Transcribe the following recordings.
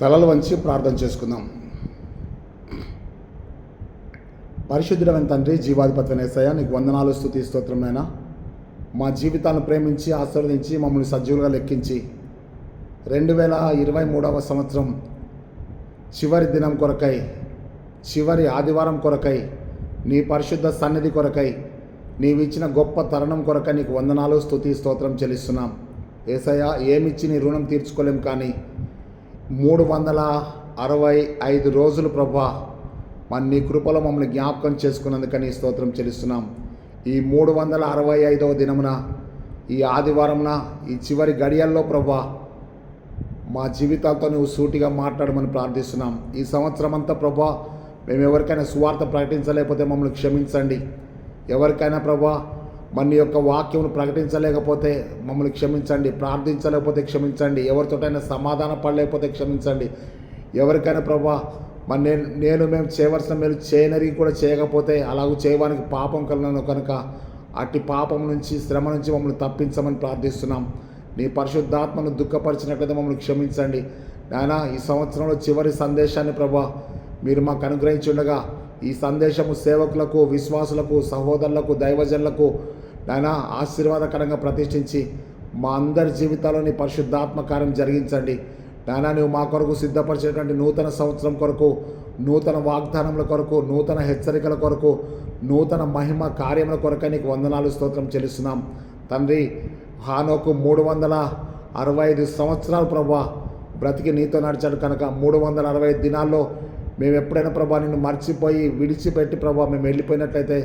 తలలు వంచి ప్రార్థన చేసుకుందాం. పరిశుద్ధుడైన తండ్రి, జీవాధిపతి యేసయ్య, నీకు వందనాలు, స్తుతి, స్తోత్రమైన మా జీవితాలను ప్రేమించి ఆశీర్వదించి మమ్మల్ని సజీవులుగా లెక్కించి 2023వ సంవత్సరం చివరి దినం కొరకై, చివరి ఆదివారం కొరకై, నీ పరిశుద్ధ సన్నిధి కొరకై, నీవిచ్చిన గొప్ప తరుణం కొరకై నీకు వందనాలు, స్తుతి, స్తోత్రం చెల్లిస్తున్నాం. యేసయ్య, ఏమిచ్చి నీ రుణం తీర్చుకోలేం, కానీ 365 రోజులు ప్రభా మన నీ కృపలో మమ్మల్ని జ్ఞాపకం చేసుకున్నందుకని స్తోత్రం చెల్లిస్తున్నాం. ఈ 365వ దినమున, ఈ ఆదివారంన, ఈ చివరి గడియల్లో ప్రభా మా జీవితాలతో నువ్వు సూటిగా మాట్లాడమని ప్రార్థిస్తున్నాం. ఈ సంవత్సరం అంతా ప్రభా మేము ఎవరికైనా సువార్త ప్రకటించలేకపోతే మమ్మల్ని క్షమించండి. ఎవరికైనా ప్రభా మన యొక్క వాక్యమును ప్రకటించలేకపోతే మమ్మల్ని క్షమించండి. ప్రార్థించలేకపోతే క్షమించండి. ఎవరితోటైనా సమాధాన పడలేకపోతే క్షమించండి. ఎవరికైనా ప్రభా మరి మేము చేయవలసిన మేలు చేయనరి కూడా చేయకపోతే అలాగూ చేయడానికి పాపం కలిగిన కనుక అట్టి పాపం నుంచి, శ్రమ నుంచి మమ్మల్ని తప్పించమని ప్రార్థిస్తున్నాం. నీ పరిశుద్ధాత్మను దుఃఖపరిచినట్లయితే మమ్మల్ని క్షమించండి. నాయన, ఈ సంవత్సరంలో చివరి సందేశాన్ని ప్రభా మీరు మాకు అనుగ్రహించి ఉండగా, ఈ సందేశము సేవకులకు, విశ్వాసులకు, సహోదరులకు, దైవజనులకు నాయన ఆశీర్వాదకరంగా ప్రతిష్ఠించి మా అందరి జీవితాల్లో నీ పరిశుద్ధాత్మ కార్యం జరిగించండి. నాయన, నువ్వు మా కొరకు సిద్ధపరిచేటువంటి నూతన సంవత్సరం కొరకు, నూతన వాగ్దానముల కొరకు, నూతన హెచ్చరికల కొరకు, నూతన మహిమ కార్యముల కొరకై నీకు వందనాలు, స్తోత్రం చెల్లిస్తున్నాం. తండ్రి, హానోకు 365 సంవత్సరాలు ప్రభా బ్రతికి నీతో నడిచాడు కనుక 365 దినాల్లో మేము ఎప్పుడైనా ప్రభా నిన్ను మర్చిపోయి విడిచిపెట్టి ప్రభా మేము వెళ్ళిపోయినట్లయితే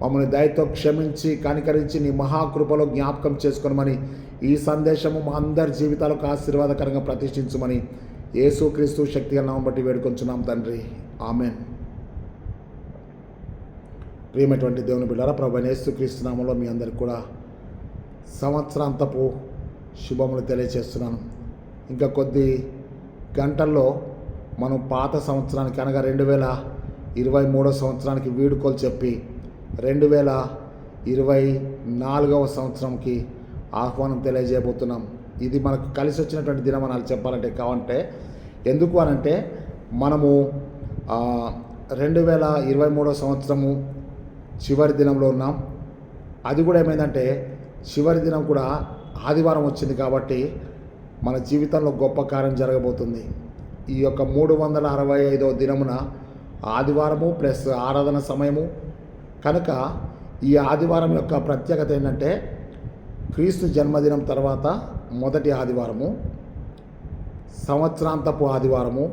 మమ్మల్ని దయతో క్షమించి కనికరించి నీ మహాకృపలో జ్ఞాపకం చేసుకోమని, ఈ సందేశము మా అందరి జీవితాలకు ఆశీర్వాదకరంగా ప్రతిష్ఠించమని యేసుక్రీస్తు శక్తిగా నామం బట్టి వేడుకొంచున్నాం తండ్రి, ఆమెన్. ప్రియమైనటువంటి దేవుని బిడ్డలారా, ప్రభువైన యేసుక్రీస్తు నామంలో మీ అందరికి కూడా సంవత్సరాంతపు శుభములు తెలియజేస్తున్నాను. ఇంకా కొద్ది గంటల్లో మనం పాత సంవత్సరానికి అనగా 2023వ సంవత్సరానికి వీడుకోలు చెప్పి 2024వ సంవత్సరంకి ఆహ్వానం తెలియజేయబోతున్నాం. ఇది మనకు కలిసి వచ్చినటువంటి దినం అని చెప్పాలంటే కావంటే, ఎందుకు అనంటే మనము 2023వ సంవత్సరము చివరి దినంలో ఉన్నాం. అది కూడా ఏమైందంటే చివరి దినం కూడా ఆదివారం వచ్చింది కాబట్టి మన జీవితంలో గొప్ప కార్యం జరగబోతుంది. ఈ యొక్క 365వ దినమున ఆదివారము ప్లస్ ఆరాధన సమయము కనుక ఈ ఆదివారం యొక్క ప్రత్యేకత ఏంటంటే క్రీస్తు జన్మదినం తర్వాత మొదటి ఆదివారము, సంవత్సరాంతపు ఆదివారము,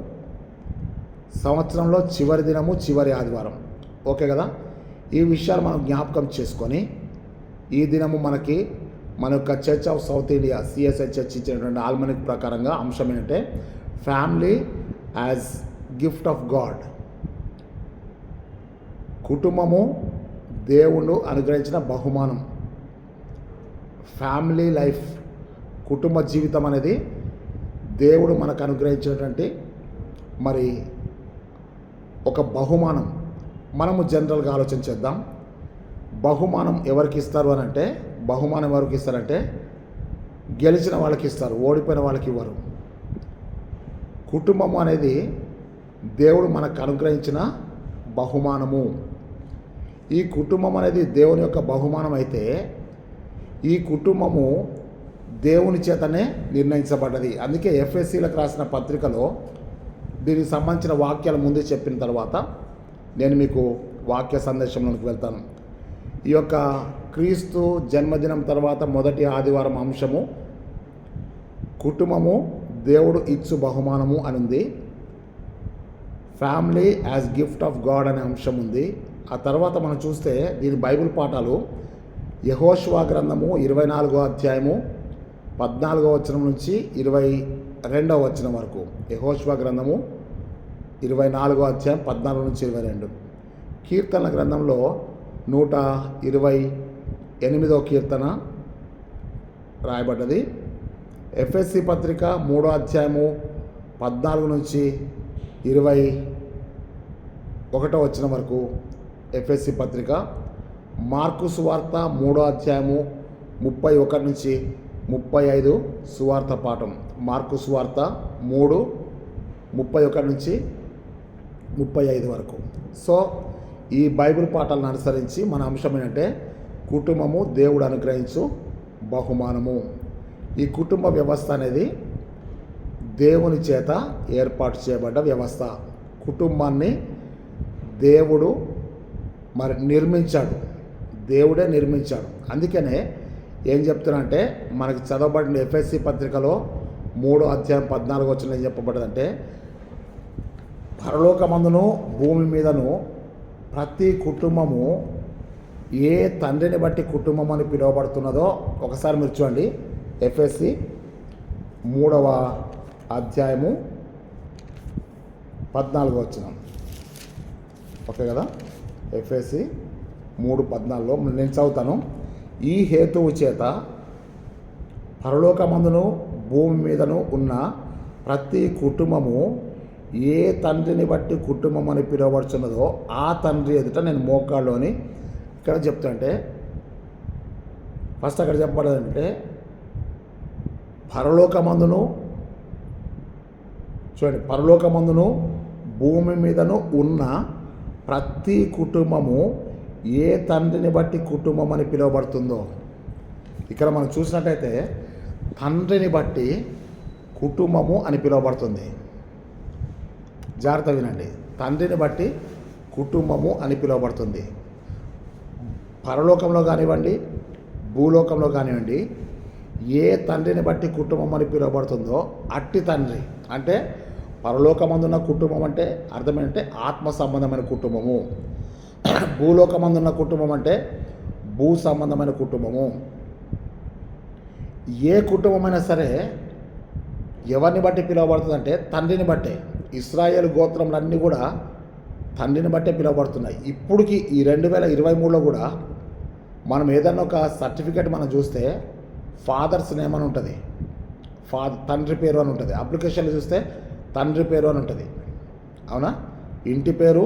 సంవత్సరంలో చివరి దినము, చివరి ఆదివారం. ఓకే కదా? ఈ విషయాలు మనం జ్ఞాపకం చేసుకొని ఈ దినము మనకి మన యొక్క church of south India CSI church ఇచ్చినటువంటి ఆల్మనిక్ ప్రకారంగా అంశం ఏంటంటే family as gift of God. కుటుంబము దేవుడు అనుగ్రహించిన బహుమానం. ఫ్యామిలీ లైఫ్, కుటుంబ జీవితం అనేది దేవుడు మనకు అనుగ్రహించినటువంటి మరి ఒక బహుమానం. మనము జనరల్గా ఆలోచన చేద్దాం. బహుమానం ఎవరికి ఇస్తారు అని అంటే, బహుమానం ఎవరికి ఇస్తారంటే గెలిచిన వాళ్ళకి ఇస్తారు, ఓడిపోయిన వాళ్ళకి ఇవ్వరు. కుటుంబము అనేది దేవుడు మనకు అనుగ్రహించిన బహుమానము. ఈ కుటుంబం అనేది దేవుని యొక్క బహుమానం అయితే ఈ కుటుంబము దేవుని చేతనే నిర్ణయించబడ్డది. అందుకే ఎఫ్ఎస్సీలకు రాసిన పత్రికలో దీనికి సంబంధించిన వాక్యాలు ముందే చెప్పిన తర్వాత నేను మీకు వాక్య సందేశంలోకి వెళ్తాను. ఈ యొక్క క్రీస్తు జన్మదినం తర్వాత మొదటి ఆదివారం అంశము కుటుంబము దేవుడు ఇచ్చు బహుమానము అని ఉంది. Family as gift of God అనే అంశం ఉంది. ఆ తర్వాత మనం చూస్తే దీని బైబిల్ పాఠాలు యెహోషువ గ్రంథము 24వ అధ్యాయము 14వ వచనం నుంచి 22వ వచనం వరకు. యెహోషువ గ్రంథము 24వ అధ్యాయం 14 నుంచి 22. కీర్తనల గ్రంథంలో 128వ కీర్తన రాయబడ్డది. ఎఫ్ఎస్సి పత్రిక 3వ అధ్యాయము 14 నుంచి 21వ వచనం వరకు ఎఫ్ఎస్సి పత్రిక. మార్కు సువార్త 3వ అధ్యాయము 31 నుంచి 35 సువార్త పాఠం. మార్కు సువార్త 3, 31 నుంచి 35 వరకు. సో ఈ బైబిల్ పాఠాలను అనుసరించి మన అంశం ఏంటంటే కుటుంబము దేవుడు అనుగ్రహించు బహుమానము. ఈ కుటుంబ వ్యవస్థ అనేది దేవుని చేత ఏర్పాటు చేయబడ్డ వ్యవస్థ. కుటుంబాన్ని దేవుడు నిర్మించాడు, దేవుడే నిర్మించాడు. అందుకనే ఏం చెప్తున్నానంటే మనకి చదవబడిన ఎఫ్ఎస్సి పత్రికలో 3వ అధ్యాయం 14 వచనం ఏం చెప్పబడ్డదంటే, పరలోకమందును భూమి మీదను ప్రతి కుటుంబము ఏ తండ్రిని బట్టి కుటుంబం అని పిలువబడుతున్నదో ఒకసారి మీరు చూడండి. ఎఫ్ఎస్సి 3వ అధ్యాయము 14 వచనం. ఓకే కదా, ఎఫ్ఎస్సి 3:14లో నేను చదువుతాను. ఈ హేతువు చేత పరలోకమందును భూమి మీదను ఉన్న ప్రతి కుటుంబము ఏ తండ్రిని బట్టి కుటుంబం అని పిలువబడుచున్నదో ఆ తండ్రి ఎదుట నేను మోకాళ్ళలోని ఇక్కడ చెప్తానంటే, ఫస్ట్ అక్కడ చెప్పబడదంటే పరలోకమందును చూడండి, పరలోకమందును భూమి మీదను ఉన్న ప్రతి కుటుంబము ఏ తండ్రిని బట్టి కుటుంబం అని పిలువబడుతుందో, ఇక్కడ మనం చూసినట్టయితే తండ్రిని బట్టి కుటుంబము అని పిలువబడుతుంది. జాగ్రత్త వినండి, తండ్రిని బట్టి కుటుంబము అని పిలువబడుతుంది. పరలోకంలో కానివ్వండి, భూలోకంలో కానివ్వండి, ఏ తండ్రిని బట్టి కుటుంబం అని పిలువబడుతుందో అట్టి తండ్రి అంటే పరలోకమందున్న కుటుంబం అంటే అర్థం ఏంటంటే ఆత్మ సంబంధమైన కుటుంబము, భూలోకమందున్న కుటుంబం అంటే భూ సంబంధమైన కుటుంబము. ఏ కుటుంబమైనా సరే ఎవరిని బట్టి పిలువబడుతుందంటే తండ్రిని బట్టే. ఇశ్రాయేలు గోత్రములన్నీ కూడా తండ్రిని బట్టే పిలువబడుతున్నాయి. ఇప్పటికి ఈ 2023లో కూడా మనం ఏదైనా ఒక సర్టిఫికేట్ మనం చూస్తే ఫాదర్స్ నేమ్ అని ఉంటుంది, తండ్రి పేరు అని ఉంటుంది. అప్లికేషన్లు చూస్తే తండ్రి పేరు అని ఉంటుంది, అవునా? ఇంటి పేరు,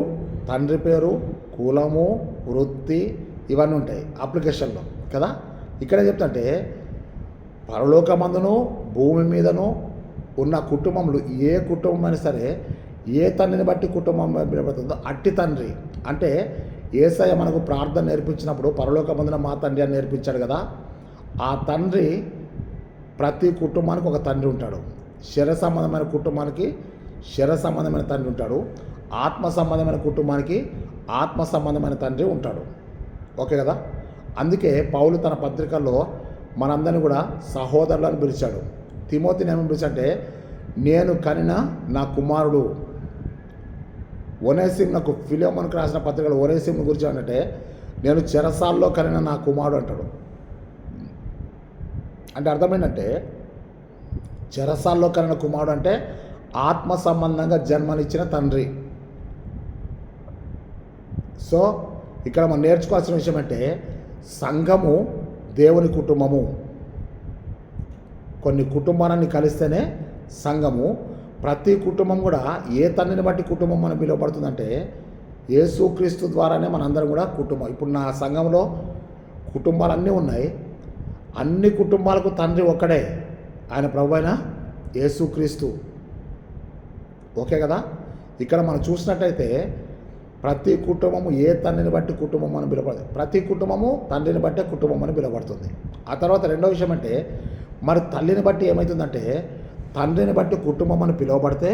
తండ్రి పేరు, కులము, వృత్తి ఇవన్నీ ఉంటాయి అప్లికేషన్లో కదా. ఇక్కడ చెప్తుంటే పరలోకమందును భూమి మీదను ఉన్న కుటుంబంలో ఏ కుటుంబం అయినా సరే ఏ తండ్రిని బట్టి కుటుంబం పిలువబడుతుందో అట్టి తండ్రి అంటే యేసయ్య మనకు ప్రార్థన నేర్పించినప్పుడు పరలోకమందున మా తండ్రి అని నేర్పించాడు కదా. ఆ తండ్రి ప్రతి కుటుంబానికి ఒక తండ్రి ఉంటాడు. శరీర సంబంధమైన కుటుంబానికి శరీర సంబంధమైన తండ్రి ఉంటాడు, ఆత్మ సంబంధమైన కుటుంబానికి ఆత్మ సంబంధమైన తండ్రి ఉంటాడు. ఓకే కదా. అందుకే పౌలు తన పత్రికల్లో మనందరినీ కూడా సహోదరులను పిలిచాడు. తిమోతిని ఏమని పిలిచాడంటే, నేను కనిన నా కుమారుడు. ఒనేసిం నాకు ఫిలిమోనుకు రాసిన పత్రికలు ఒనేసిం గురించి అంటే నేను చెరసాల్లో కనిన నా కుమారుడు అంటాడు. అంటే అర్థమైందంటే చెరసాల్లో కనిన కుమారుడు అంటే ఆత్మ సంబంధంగా జన్మనిచ్చిన తండ్రి. సో ఇక్కడ మనం నేర్చుకోవాల్సిన విషయం అంటే సంఘము దేవుని కుటుంబము. కొన్ని కుటుంబాలన్నీ కలిస్తేనే సంఘము. ప్రతి కుటుంబం కూడా ఏ తండ్రిని బట్టి కుటుంబం అని పిలువబడుతుందంటే యేసుక్రీస్తు ద్వారానే మనందరం కూడా కుటుంబం. ఇప్పుడు నా సంఘంలో కుటుంబాలన్నీ ఉన్నాయి, అన్ని కుటుంబాలకు తండ్రి ఒక్కడే, ఆయన ప్రభు అయిన యేసుక్రీస్తు. ఓకే కదా. ఇక్కడ మనం చూసినట్టయితే ప్రతి కుటుంబము ఏ తండ్రిని బట్టి కుటుంబం అని పిలువబడుతుంది. ప్రతి కుటుంబము తండ్రిని బట్టే కుటుంబం అని పిలువబడుతుంది. ఆ తర్వాత రెండో విషయం అంటే మరి తల్లిని బట్టి ఏమవుతుందంటే తండ్రిని బట్టి కుటుంబం అని పిలువబడితే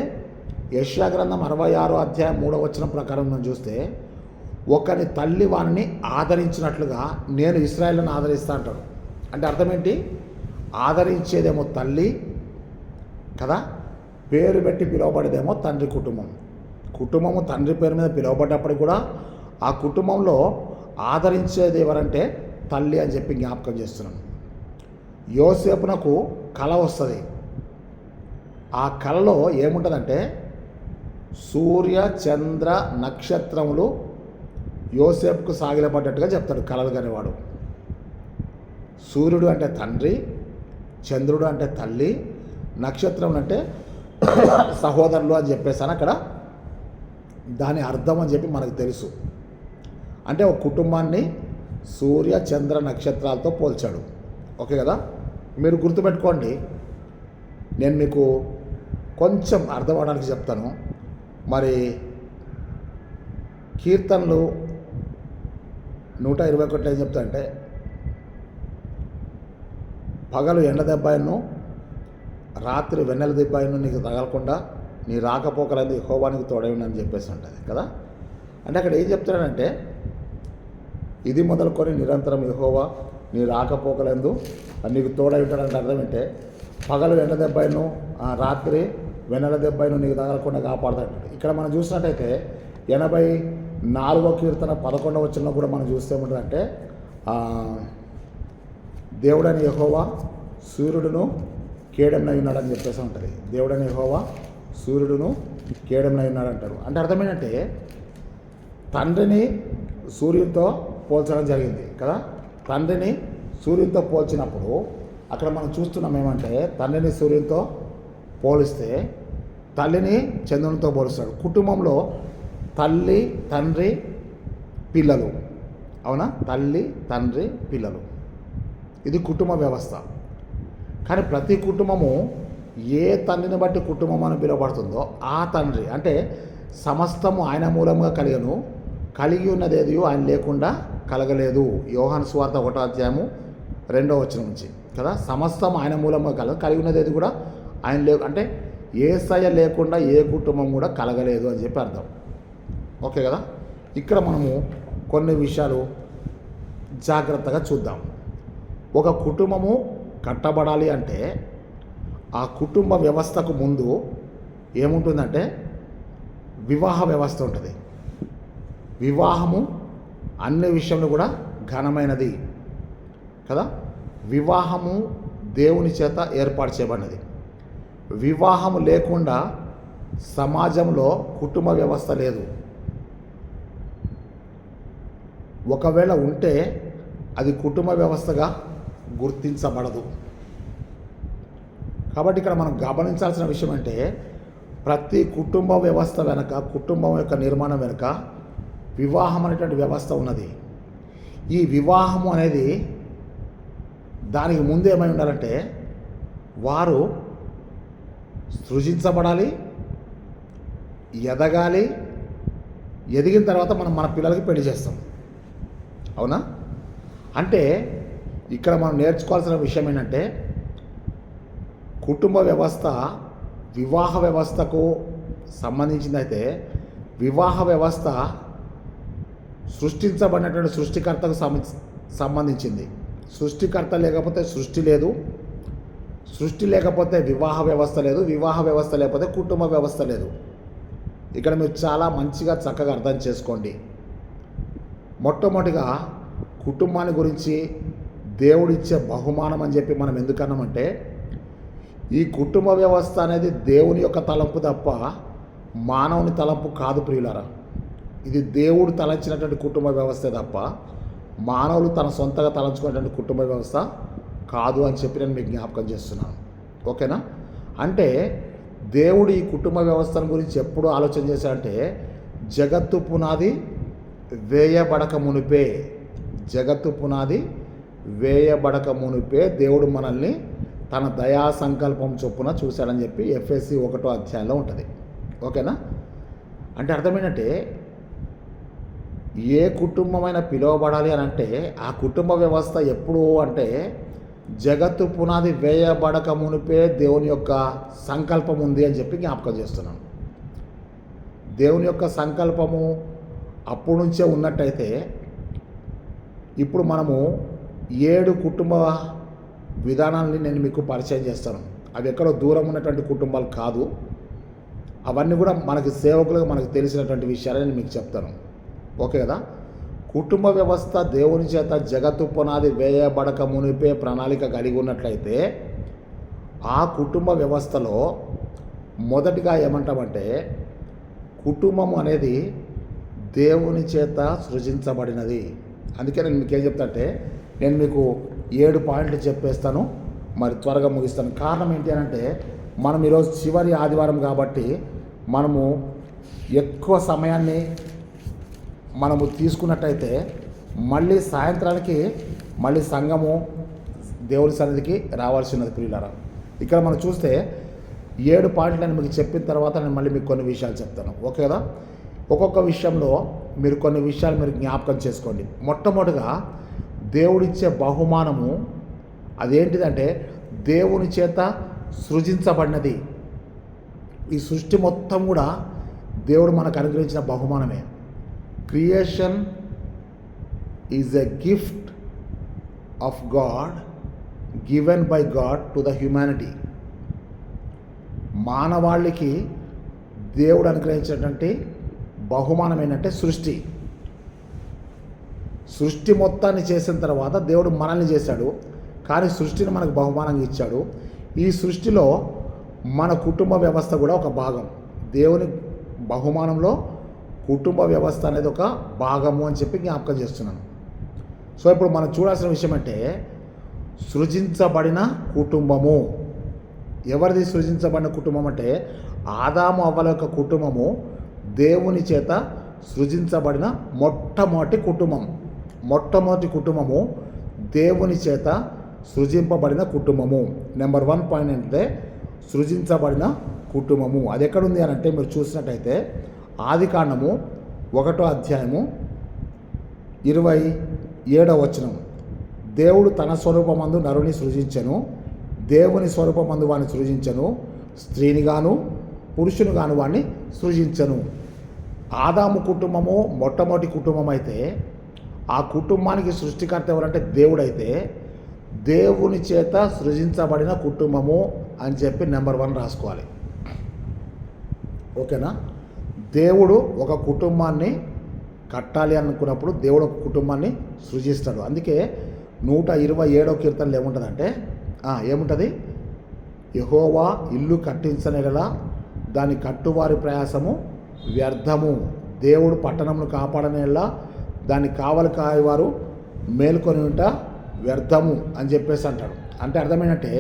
యెషయా గ్రంథం 66వ అధ్యాయం 3వ వచనం ప్రకారం మనం చూస్తే ఒకని తల్లి వారిని ఆదరించినట్లుగా నేను ఇశ్రాయేలును ఆదరిస్తా అంటాడు. అంటే అర్థం ఏంటి? ఆదరించేదేమో తల్లి కదా, పేరు పెట్టి పిలువబడేదేమో తండ్రి కుటుంబం. కుటుంబము తండ్రి పేరు మీద పిలువబడ్డప్పటికి కూడా ఆ కుటుంబంలో ఆదరించేది ఎవరంటే తల్లి అని చెప్పి జ్ఞాపకం చేస్తున్నాను. యోసేపునకు కల వస్తుంది. ఆ కలలో ఏముంటుందంటే సూర్య చంద్ర నక్షత్రములు యోసేపుకు సాగిలపడ్డట్టుగా చెప్తాడు కలలు కానివాడు. సూర్యుడు అంటే తండ్రి, చంద్రుడు అంటే తల్లి, నక్షత్రం అంటే సహోదరులు అని చెప్పేసాను అక్కడ. దాని అర్థం అని చెప్పి మనకు తెలుసు. అంటే ఒక కుటుంబాన్ని సూర్య చంద్ర నక్షత్రాలతో పోల్చాడు. ఓకే కదా. మీరు గుర్తుపెట్టుకోండి, నేను మీకు కొంచెం అర్థం అవడానికి చెప్తాను. మరి కీర్తనలు 121 ఏం చెప్తా అంటే, పగలు ఎండ దెబ్బను రాత్రి వెన్నెల దెబ్బను నీకు తగలకుండా నీ రాకపోకలంది యెహోవానికి తోడై ఉండని చెప్పేసి ఉంటుంది కదా. అంటే అక్కడ ఏం చెప్తున్నాడంటే, ఇది మొదలుకొని నిరంతరం యెహోవా నీ రాకపోకలందు నీకు తోడై ఉంటాడంటే అర్థం ఏంటే, పగలు ఎండ దెబ్బను రాత్రి వెన్నెల దెబ్బను నీకు తగలకుండా కాపాడుతాడు. ఇక్కడ మనం చూసినట్టయితే 84వ కీర్తన 11వ వచనంలో కూడా మనం చూస్తే ఏముంటుందంటే, దేవుడని యెహోవా సూర్యుడును కేడెంనై ఉన్నాడని చెప్పేసి ఉంటుంది. దేవుడని యెహోవా సూర్యుడును కేడెంనై ఉన్నాడు అంటారు. అంటే అర్థమేంటంటే, తండ్రిని సూర్యుడితో పోల్చడం జరిగింది కదా. తండ్రిని సూర్యుడితో పోల్చినప్పుడు అక్కడ మనం చూస్తున్నాం ఏమంటే, తండ్రిని సూర్యుడితో పోలిస్తే తల్లిని చంద్రునితో పోలుస్తాడు. కుటుంబంలో తల్లి, తండ్రి, పిల్లలు, అవునా, తల్లి, తండ్రి, పిల్లలు, ఇది కుటుంబ వ్యవస్థ. కానీ ప్రతి కుటుంబము ఏ తండ్రిని బట్టి కుటుంబం అని పిలువబడుతుందో ఆ తండ్రి అంటే సమస్తము ఆయన మూలంగా కలిగను, కలిగి ఉన్నదేది ఆయన లేకుండా కలగలేదు. యోహాను సువార్త 1వ అధ్యాయము 2వ వచనం నుంచి కదా. సమస్తం ఆయన మూలంగా కలిగి ఉన్నదేది కూడా ఆయన అంటే యేసయ్య లేకుండా ఏ కుటుంబం కూడా కలగలేదు అని చెప్పి అర్థం. ఓకే కదా. ఇక్కడ మనము కొన్ని విషయాలు జాగ్రత్తగా చూద్దాం. ఒక కుటుంబము కట్టబడాలి అంటే ఆ కుటుంబ వ్యవస్థకు ముందు ఏముంటుందంటే వివాహ వ్యవస్థ ఉంటుంది. వివాహము అన్ని విషయంలో కూడా ఘనమైనది కదా. వివాహము దేవుని చేత ఏర్పాటు చేయబడినది. వివాహము లేకుండా సమాజంలో కుటుంబ వ్యవస్థ లేదు. ఒకవేళ ఉంటే అది కుటుంబ వ్యవస్థగా గుర్తించబడదు. కాబట్టి ఇక్కడ మనం గమనించాల్సిన విషయం అంటే, ప్రతి కుటుంబ వ్యవస్థ వెనుక, కుటుంబం యొక్క నిర్మాణం వెనుక వివాహం అనేటువంటి వ్యవస్థ ఉన్నది. ఈ వివాహము అనేది దానికి ముందు ఏమై ఉండాలంటే, వారు సృజించబడాలి, ఎదగాలి, ఎదిగిన తర్వాత మనం మన పిల్లలకి పెళ్లి చేస్తాం, అవునా. అంటే ఇక్కడ మనం నేర్చుకోవాల్సిన విషయం ఏంటంటే, కుటుంబ వ్యవస్థ వివాహ వ్యవస్థకు సంబంధించిందైతే వివాహ వ్యవస్థ సృష్టించబడినటువంటి సృష్టికర్తకు సంబంధించింది. సృష్టికర్త లేకపోతే సృష్టి లేదు, సృష్టి లేకపోతే వివాహ వ్యవస్థ లేదు, వివాహ వ్యవస్థ లేకపోతే కుటుంబ వ్యవస్థ లేదు. ఇక్కడ మీరు చాలా మంచిగా చక్కగా అర్థం చేసుకోండి. మొట్టమొదటిగా కుటుంబాన్ని గురించి దేవుడిచ్చే బహుమానం అని చెప్పి మనం ఎందుకన్నామంటే, ఈ కుటుంబ వ్యవస్థ అనేది దేవుని యొక్క తలంపు తప్ప మానవుని తలంపు కాదు ప్రియులారా. ఇది దేవుడు తలంచినటువంటి కుటుంబ వ్యవస్థే తప్ప మానవులు తన సొంతగా తలంచుకునేటువంటి కుటుంబ వ్యవస్థ కాదు అని చెప్పి నేను మీకు జ్ఞాపకం చేస్తున్నాను. ఓకేనా. అంటే దేవుడు ఈ కుటుంబ వ్యవస్థను గురించి ఎప్పుడు ఆలోచన చేశాడంటే, జగత్తు పునాది వేయబడక మునిపే, జగత్తు పునాది వేయబడక మునిపే దేవుడు మనల్ని తన దయా సంకల్పం చొప్పున చూశాడని చెప్పి ఎఫ్ఎస్సి 1వ అధ్యాయంలో ఉంటుంది. ఓకేనా. అంటే అర్థమేంటంటే, ఏ కుటుంబమైనా పిలువబడాలి అని అంటే ఆ కుటుంబ వ్యవస్థ ఎప్పుడు అంటే జగత్తు పునాది వేయబడక మునిపే దేవుని యొక్క సంకల్పం ఉంది అని చెప్పి జ్ఞాపకం చేస్తున్నాను. దేవుని యొక్క సంకల్పము అప్పటి నుంచే ఉన్నట్టయితే ఇప్పుడు మనము 7 కుటుంబ విధానాలని నేను మీకు పరిచయం చేస్తాను. అవి ఎక్కడో దూరం ఉన్నటువంటి కుటుంబాలు కాదు, అవన్నీ కూడా మనకి సేవకులుగా మనకు తెలిసినటువంటి విషయాలని నేను మీకు చెప్తాను. ఓకే కదా. కుటుంబ వ్యవస్థ దేవుని చేత జగత్తు పునాది వేయబడక మునిపే ప్రణాళిక కలిగి ఉన్నట్లయితే ఆ కుటుంబ వ్యవస్థలో మొదటిగా ఏమంటామంటే, కుటుంబం అనేది దేవుని చేత సృజించబడినది. అందుకే నేను మీకు ఏం చెప్తా అంటే, నేను మీకు 7 పాయింట్లు చెప్పేస్తాను, మరి త్వరగా ముగిస్తాను. కారణం ఏంటి అని అంటే, మనం ఈరోజు చివరి ఆదివారం కాబట్టి మనము ఎక్కువ సమయాన్ని మనము తీసుకున్నట్టయితే మళ్ళీ సాయంత్రానికి మళ్ళీ సంఘము దేవుని సన్నిధికి రావాల్సి ఉన్నది ప్రియులారా. ఇక్కడ మనం చూస్తే 7 పాయింట్లు నేను మీకు చెప్పిన తర్వాత నేను మళ్ళీ మీకు కొన్ని విషయాలు చెప్తాను. ఓకే కదా? ఒక్కొక్క విషయంలో మీరు కొన్ని విషయాలు మీరు జ్ఞాపకం చేసుకోండి. మొట్టమొదటిగా దేవుడిచ్చే బహుమానము అదేంటిదంటే దేవుని చేత సృజించబడినది. ఈ సృష్టి మొత్తం కూడా దేవుడు మనకు అనుగ్రహించిన బహుమానమే. Creation is a gift of God given by God to the humanity. మానవాళికి దేవుడు అనుగ్రహించినటువంటి బహుమానం ఏంటంటే సృష్టి మొత్తాన్ని చేసిన తర్వాత దేవుడు మనల్ని చేశాడు, కానీ సృష్టిని మనకు బహుమానంగా ఇచ్చాడు. ఈ సృష్టిలో మన కుటుంబ వ్యవస్థ కూడా ఒక భాగం. దేవుని బహుమానంలో కుటుంబ వ్యవస్థ అనేది ఒక భాగము అని చెప్పి జ్ఞాపకం చేస్తున్నాను. సో ఇప్పుడు మనం చూడాల్సిన విషయం అంటే సృజించబడిన కుటుంబము. ఎవరిది సృజించబడిన కుటుంబం అంటే ఆదాము అవ్వల యొక్క కుటుంబము దేవుని చేత సృజించబడిన మొట్టమొదటి కుటుంబము దేవుని చేత సృజింపబడిన కుటుంబము. నెంబర్ 1 పాయింట్ అంటే సృజించబడిన కుటుంబము. అది ఎక్కడుంది అని అంటే మీరు చూసినట్టయితే ఆదికాండము 1వ అధ్యాయము 27వ వచనం. దేవుడు తన స్వరూపమందు నరుని సృజించెను, దేవుని స్వరూపమందు వాడిని సృజించెను, స్త్రీనిగాను పురుషునిగాను వాడిని సృజించెను. ఆదాము కుటుంబము మొట్టమొదటి కుటుంబం అయితే ఆ కుటుంబానికి సృష్టికర్త ఎవరంటే దేవుడైతే దేవుని చేత సృజించబడిన కుటుంబము అని చెప్పి నెంబర్ 1 రాసుకోవాలి. ఓకేనా? దేవుడు ఒక కుటుంబాన్ని కట్టాలి అనుకున్నప్పుడు దేవుడు ఒక కుటుంబాన్ని సృజిస్తాడు. అందుకే 127వ కీర్తనలో ఏముంటుందంటే ఏముంటుంది? యెహోవా ఇల్లు కట్టించనేలా దాని కట్టువారి ప్రయాసము వ్యర్థము. దేవుడు పట్టణమును కాపాడనేలా దాన్ని కావలి కాయవారు మేల్కొని ఉంట వ్యర్థము అని చెప్పేసి అంటాడు. అంటే అర్థమేంటంటే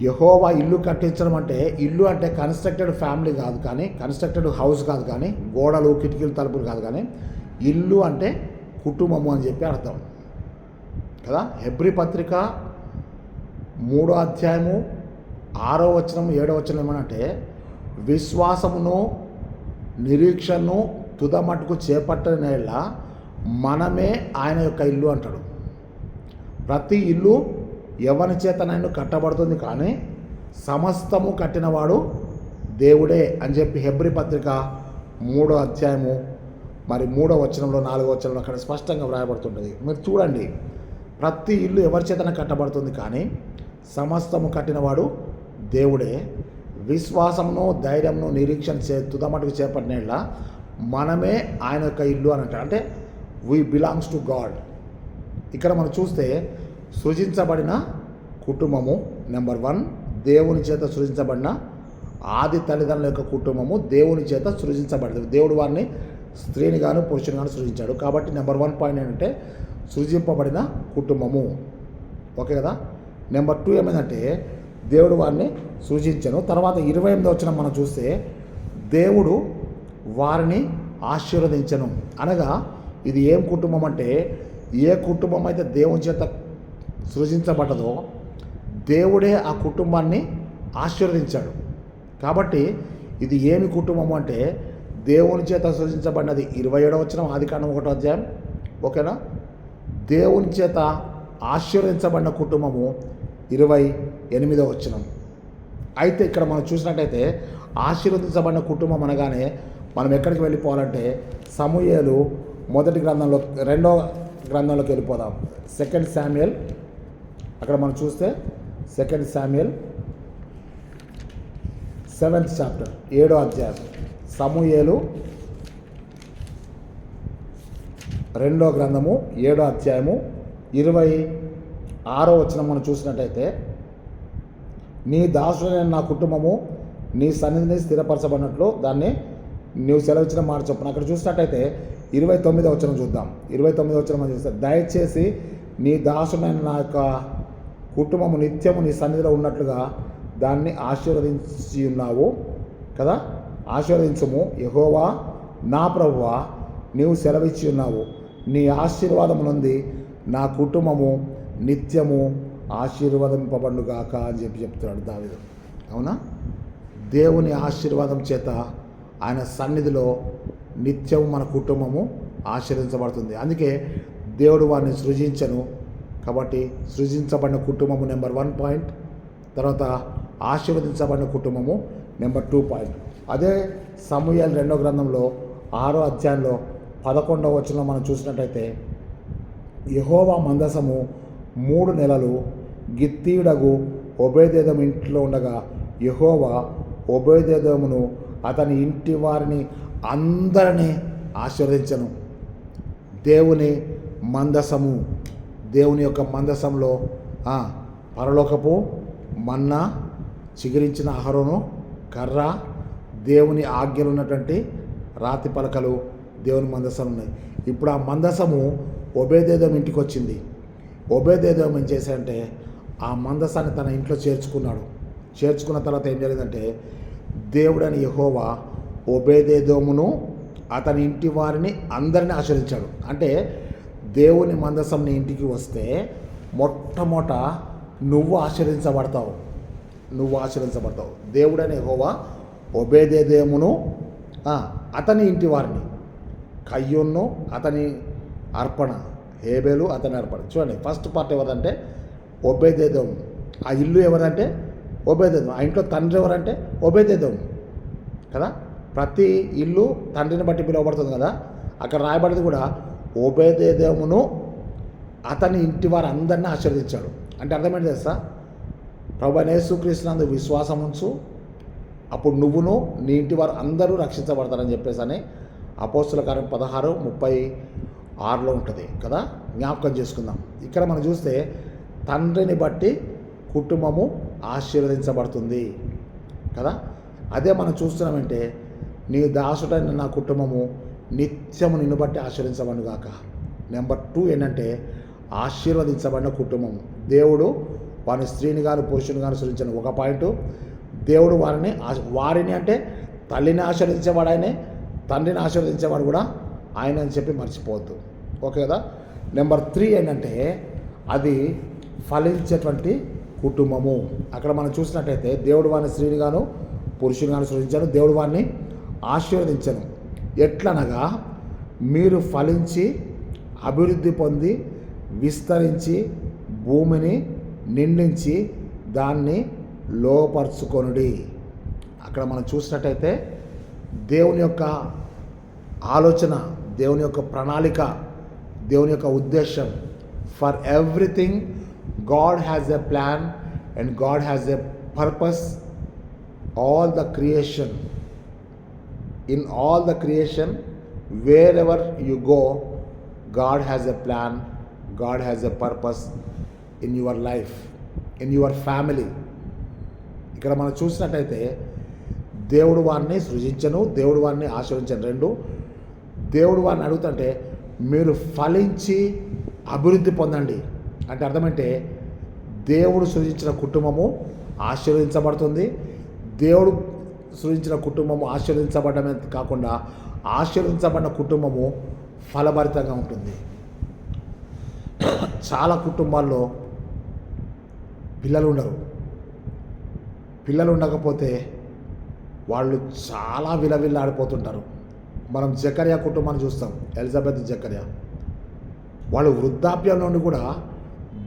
యెహోవా ఇల్లు కట్టించడం అంటే ఇల్లు అంటే కన్స్ట్రక్టెడ్ ఫ్యామిలీ కాదు, కానీ కన్స్ట్రక్టెడ్ హౌస్ కాదు, కానీ గోడలు కిటికీలు తలుపులు కాదు, కానీ ఇల్లు అంటే కుటుంబము అని చెప్పి అర్థం కదా. హెబ్రీ పత్రిక 3వ అధ్యాయము 6వ వచనం 7వ వచనం ఏమనంటే విశ్వాసమును నిరీక్షను తుదమట్టుకు చేపట్టనేలా మనమే ఆయన యొక్క ఇల్లు అంటాడు. ప్రతి ఇల్లు ఎవరి చేతనైనా కట్టబడుతుంది, కానీ సమస్తము కట్టినవాడు దేవుడే అని చెప్పి హెబ్రీ పత్రిక 3వ అధ్యాయము 3వ వచనంలో 4వ వచనంలో అక్కడ స్పష్టంగా వ్రాయబడుతుంటుంది. మీరు చూడండి, ప్రతి ఇల్లు ఎవరి చేతన కట్టబడుతుంది, కానీ సమస్తము కట్టినవాడు దేవుడే. విశ్వాసమును ధైర్యమును నిరీక్షణ తుదమటుకు చేపట్టినలా మనమే ఆయన యొక్క ఇల్లు అని అంటారు. అంటే వీ బిలాంగ్స్ టు గాడ్. ఇక్కడ మనం చూస్తే సృజించబడిన కుటుంబము నెంబర్ 1 దేవుని చేత సృజించబడిన ఆది తల్లిదండ్రుల యొక్క కుటుంబము దేవుని చేత సృజించబడింది. దేవుడు వారిని స్త్రీని గాను పురుషుని గాను సృజించాడు. కాబట్టి నెంబర్ 1 పాయింట్ ఏంటంటే సృజింపబడిన కుటుంబము. ఓకే కదా? నెంబర్ 2 ఏమైందంటే దేవుడు వారిని సృజించను. తర్వాత 28వ వచనం మనం చూస్తే దేవుడు వారిని ఆశీర్వదించను. అనగా ఇది ఏం కుటుంబం అంటే ఏ కుటుంబం అయితే దేవుని చేత సృజించబడ్డదో దేవుడే ఆ కుటుంబాన్ని ఆశీర్వదించాడు. కాబట్టి ఇది ఏమి కుటుంబం అంటే దేవుని చేత సృజించబడినది. 27వ వచనం ఆదికాండం 1వ అధ్యాయం. ఓకేనా? దేవుని చేత ఆశీర్వదించబడిన కుటుంబము 28వ వచనం. అయితే ఇక్కడ మనం చూసినట్టయితే ఆశీర్వదించబడిన కుటుంబం అనగానే మనం ఎక్కడికి వెళ్ళిపోవాలంటే సమూయేలు 2వ గ్రంథంలోకి వెళ్ళిపోదాం. 2 శామ్యూయల్. అక్కడ మనం చూస్తే 2 శామ్యూయల్ 7th చాప్టర్ 7వ అధ్యాయం. సమూయేలు 2వ గ్రంథము 7వ అధ్యాయము 26వ వచనం మనం చూసినట్టయితే నీ దాసుడైన నా కుటుంబము నీ సన్నిధిని స్థిరపరచబడినట్లు దాన్ని నీవు సెలవిచ్చిన మాట చొప్పున. అక్కడ చూసినట్టయితే 29వ వచనం చూద్దాం. 29వ వచనం మనం చూస్తే దయచేసి నీ దాసుడైన నా యొక్క కుటుంబము నిత్యము నీ సన్నిధిలో ఉన్నట్లుగా దాన్ని ఆశీర్వదించి ఉన్నావు కదా. ఆశీర్వదించుము యెహోవా నా ప్రభువా నీవు సెలవిచ్చి ఉన్నావు. నీ ఆశీర్వాదము నుండి నా కుటుంబము నిత్యము ఆశీర్వదింపబడుగాక అని చెప్తున్నాడు దావీదు. అవునా? దేవుని ఆశీర్వాదం చేత ఆయన సన్నిధిలో నిత్యం మన కుటుంబము ఆశీర్వదించబడుతుంది. అందుకే దేవుడు వారిని సృజించను. కాబట్టి సృజించబడిన కుటుంబము నెంబర్ 1 పాయింట్. తర్వాత ఆశీర్వదించబడిన కుటుంబము నెంబర్ 2 పాయింట్. అదే సమూయేలు 2వ గ్రంథంలో 6వ అధ్యాయంలో 11వ వచనంలో మనం చూసినట్టయితే, యెహోవా మందసము 3 నెలలు గిత్తీయుడగు ఓబేదెదోము ఇంట్లో ఉండగా యెహోవా ఓబేదెదోమును అతని ఇంటి వారిని అందరినీ ఆశీర్వదించను. దేవుని మందసము, దేవుని యొక్క మందసంలో పరలోకపు మన్నా, చిగురించిన అహరోను కర్ర, దేవుని ఆజ్ఞలు ఉన్నటువంటి రాతి పలకలు దేవుని మందసం ఉన్నాయి. ఇప్పుడు ఆ మందసము ఓబేదెదోము ఇంటికి వచ్చింది. ఓబేదెదోము ఏం చేశాడంటే ఆ మందసాన్ని తన ఇంట్లో చేర్చుకున్నాడు. చేర్చుకున్న తర్వాత ఏం జరిగిందంటే, దేవుడని యెహోవా ఓబేదెదోమును అతని ఇంటి వారిని అందరినీ ఆశీర్వదించాడు. అంటే దేవుని మందసం నీ ఇంటికి వస్తే మొట్టమొదట నువ్వు ఆశీర్వదించబడతావు. దేవుడని యెహోవా ఓబేదెదోమును అతని ఇంటి వారిని, కయ్యూను అతని అర్పణ, హేబేలు అతని అర్పణ. చూడండి, ఫస్ట్ పార్ట్ ఎవరంటే ఓబేదెదోము. ఆ ఇల్లు ఎవరంటే ఓబేదెదోము. ఆ ఇంట్లో తండ్రి ఎవరంటే ఓబేదెదోము కదా. ప్రతి ఇల్లు తండ్రిని బట్టి పిలువబడుతుంది కదా. అక్కడ రాయబడింది కూడా ఓబేదెదోమును అతని ఇంటి వారు అందరినీ ఆశీర్వదించాడు. అంటే అర్థమేంటి తెలుసా? ప్రభువైన యేసుక్రీస్తునందు విశ్వాసం ఉంచు, అప్పుడు నువ్వును నీ ఇంటి వారు అందరూ రక్షించబడతారని చెప్పేసి అని అపోస్తుల కార్యం 16:6 ఉంటుంది కదా. జ్ఞాపకం చేసుకుందాం. ఇక్కడ మనం చూస్తే తండ్రిని బట్టి కుటుంబము ఆశీర్వదించబడుతుంది కదా. అదే మనం చూస్తున్నామంటే, నీ దాసుడైన నా కుటుంబము నిత్యము నిన్ను బట్టి ఆశీర్వదించబడును గాక. నెంబర్ 2 ఏంటంటే ఆశీర్వదించబడిన కుటుంబము. దేవుడు వారిని స్త్రీని గాను పురుషుని గాను సృజించిన 1 పాయింట్. దేవుడు వారిని అంటే తల్లిని ఆశీర్వదించేవాడు ఆయనే, తండ్రిని ఆశీర్వదించేవాడు కూడా ఆయన అని చెప్పి మర్చిపోవద్దు. ఓకే కదా. నెంబర్ 3 ఏంటంటే అది ఫలించేటువంటి కుటుంబము. అక్కడ మనం చూసినట్టయితే దేవుడు వారిని స్త్రీని గాను పురుషుని గాను సృజించాడు. దేవుడు వారిని ఆశీర్వదించను. ఎట్లనగా మీరు ఫలించి అభివృద్ధి పొంది విస్తరించి భూమిని నిండించి దాన్ని లోపరుచుకొనుడి. అక్కడ మనం చూసినట్టయితే దేవుని యొక్క ఆలోచన, దేవుని యొక్క ప్రణాళిక, దేవుని యొక్క ఉద్దేశం, for everything God has a plan and God has a purpose. All the creation, in all the creation, wherever you go, God has a plan, God has a purpose in your life, in your family. ఇక్కడ మనం చూసినట్టయితే దేవుడు వారిని సృజించను, దేవుడు వారిని ఆశీర్వదించను. 2, దేవుడు వారిని అడుగుతుంటే మీరు ఫలించి అభివృద్ధి పొందండి. అంటే అర్థమంటే దేవుడు సృజించిన కుటుంబము ఆశీర్వదించబడుతుంది. దేవుడు సృజించిన కుటుంబము ఆశీర్వదించబడమే కాకుండా ఆశీర్వదించబడిన కుటుంబము ఫలభరితంగా ఉంటుంది. చాలా కుటుంబాల్లో పిల్లలు ఉండరు. పిల్లలు ఉండకపోతే వాళ్ళు చాలా విలవిల్లాడిపోతుంటారు. మనం జకర్యా కుటుంబాన్ని చూస్తాం, ఎలిజబెత్ జకర్యా. వాళ్ళు వృద్ధాప్యం నుండి కూడా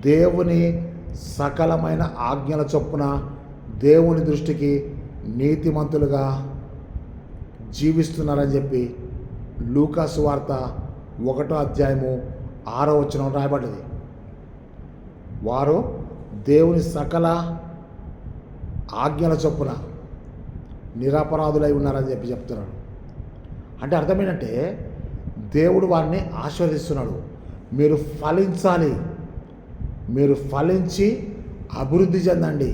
దేవుని సకలమైన ఆజ్ఞల చొప్పున దేవుని దృష్టికి నీతిమంతులుగా జీవిస్తున్నారని చెప్పి లూకా సువార్త 1వ అధ్యాయము 6వ వచనం రాయబడ్డది. వారు దేవుని సకల ఆజ్ఞల చొప్పున నిరపరాధులై ఉన్నారని చెప్పి చెప్తున్నాడు. అంటే అర్థమేంటంటే దేవుడు వారిని ఆశీర్వదిస్తున్నాడు. మీరు ఫలించాలి, మీరు ఫలించి అభివృద్ధి చెందండి,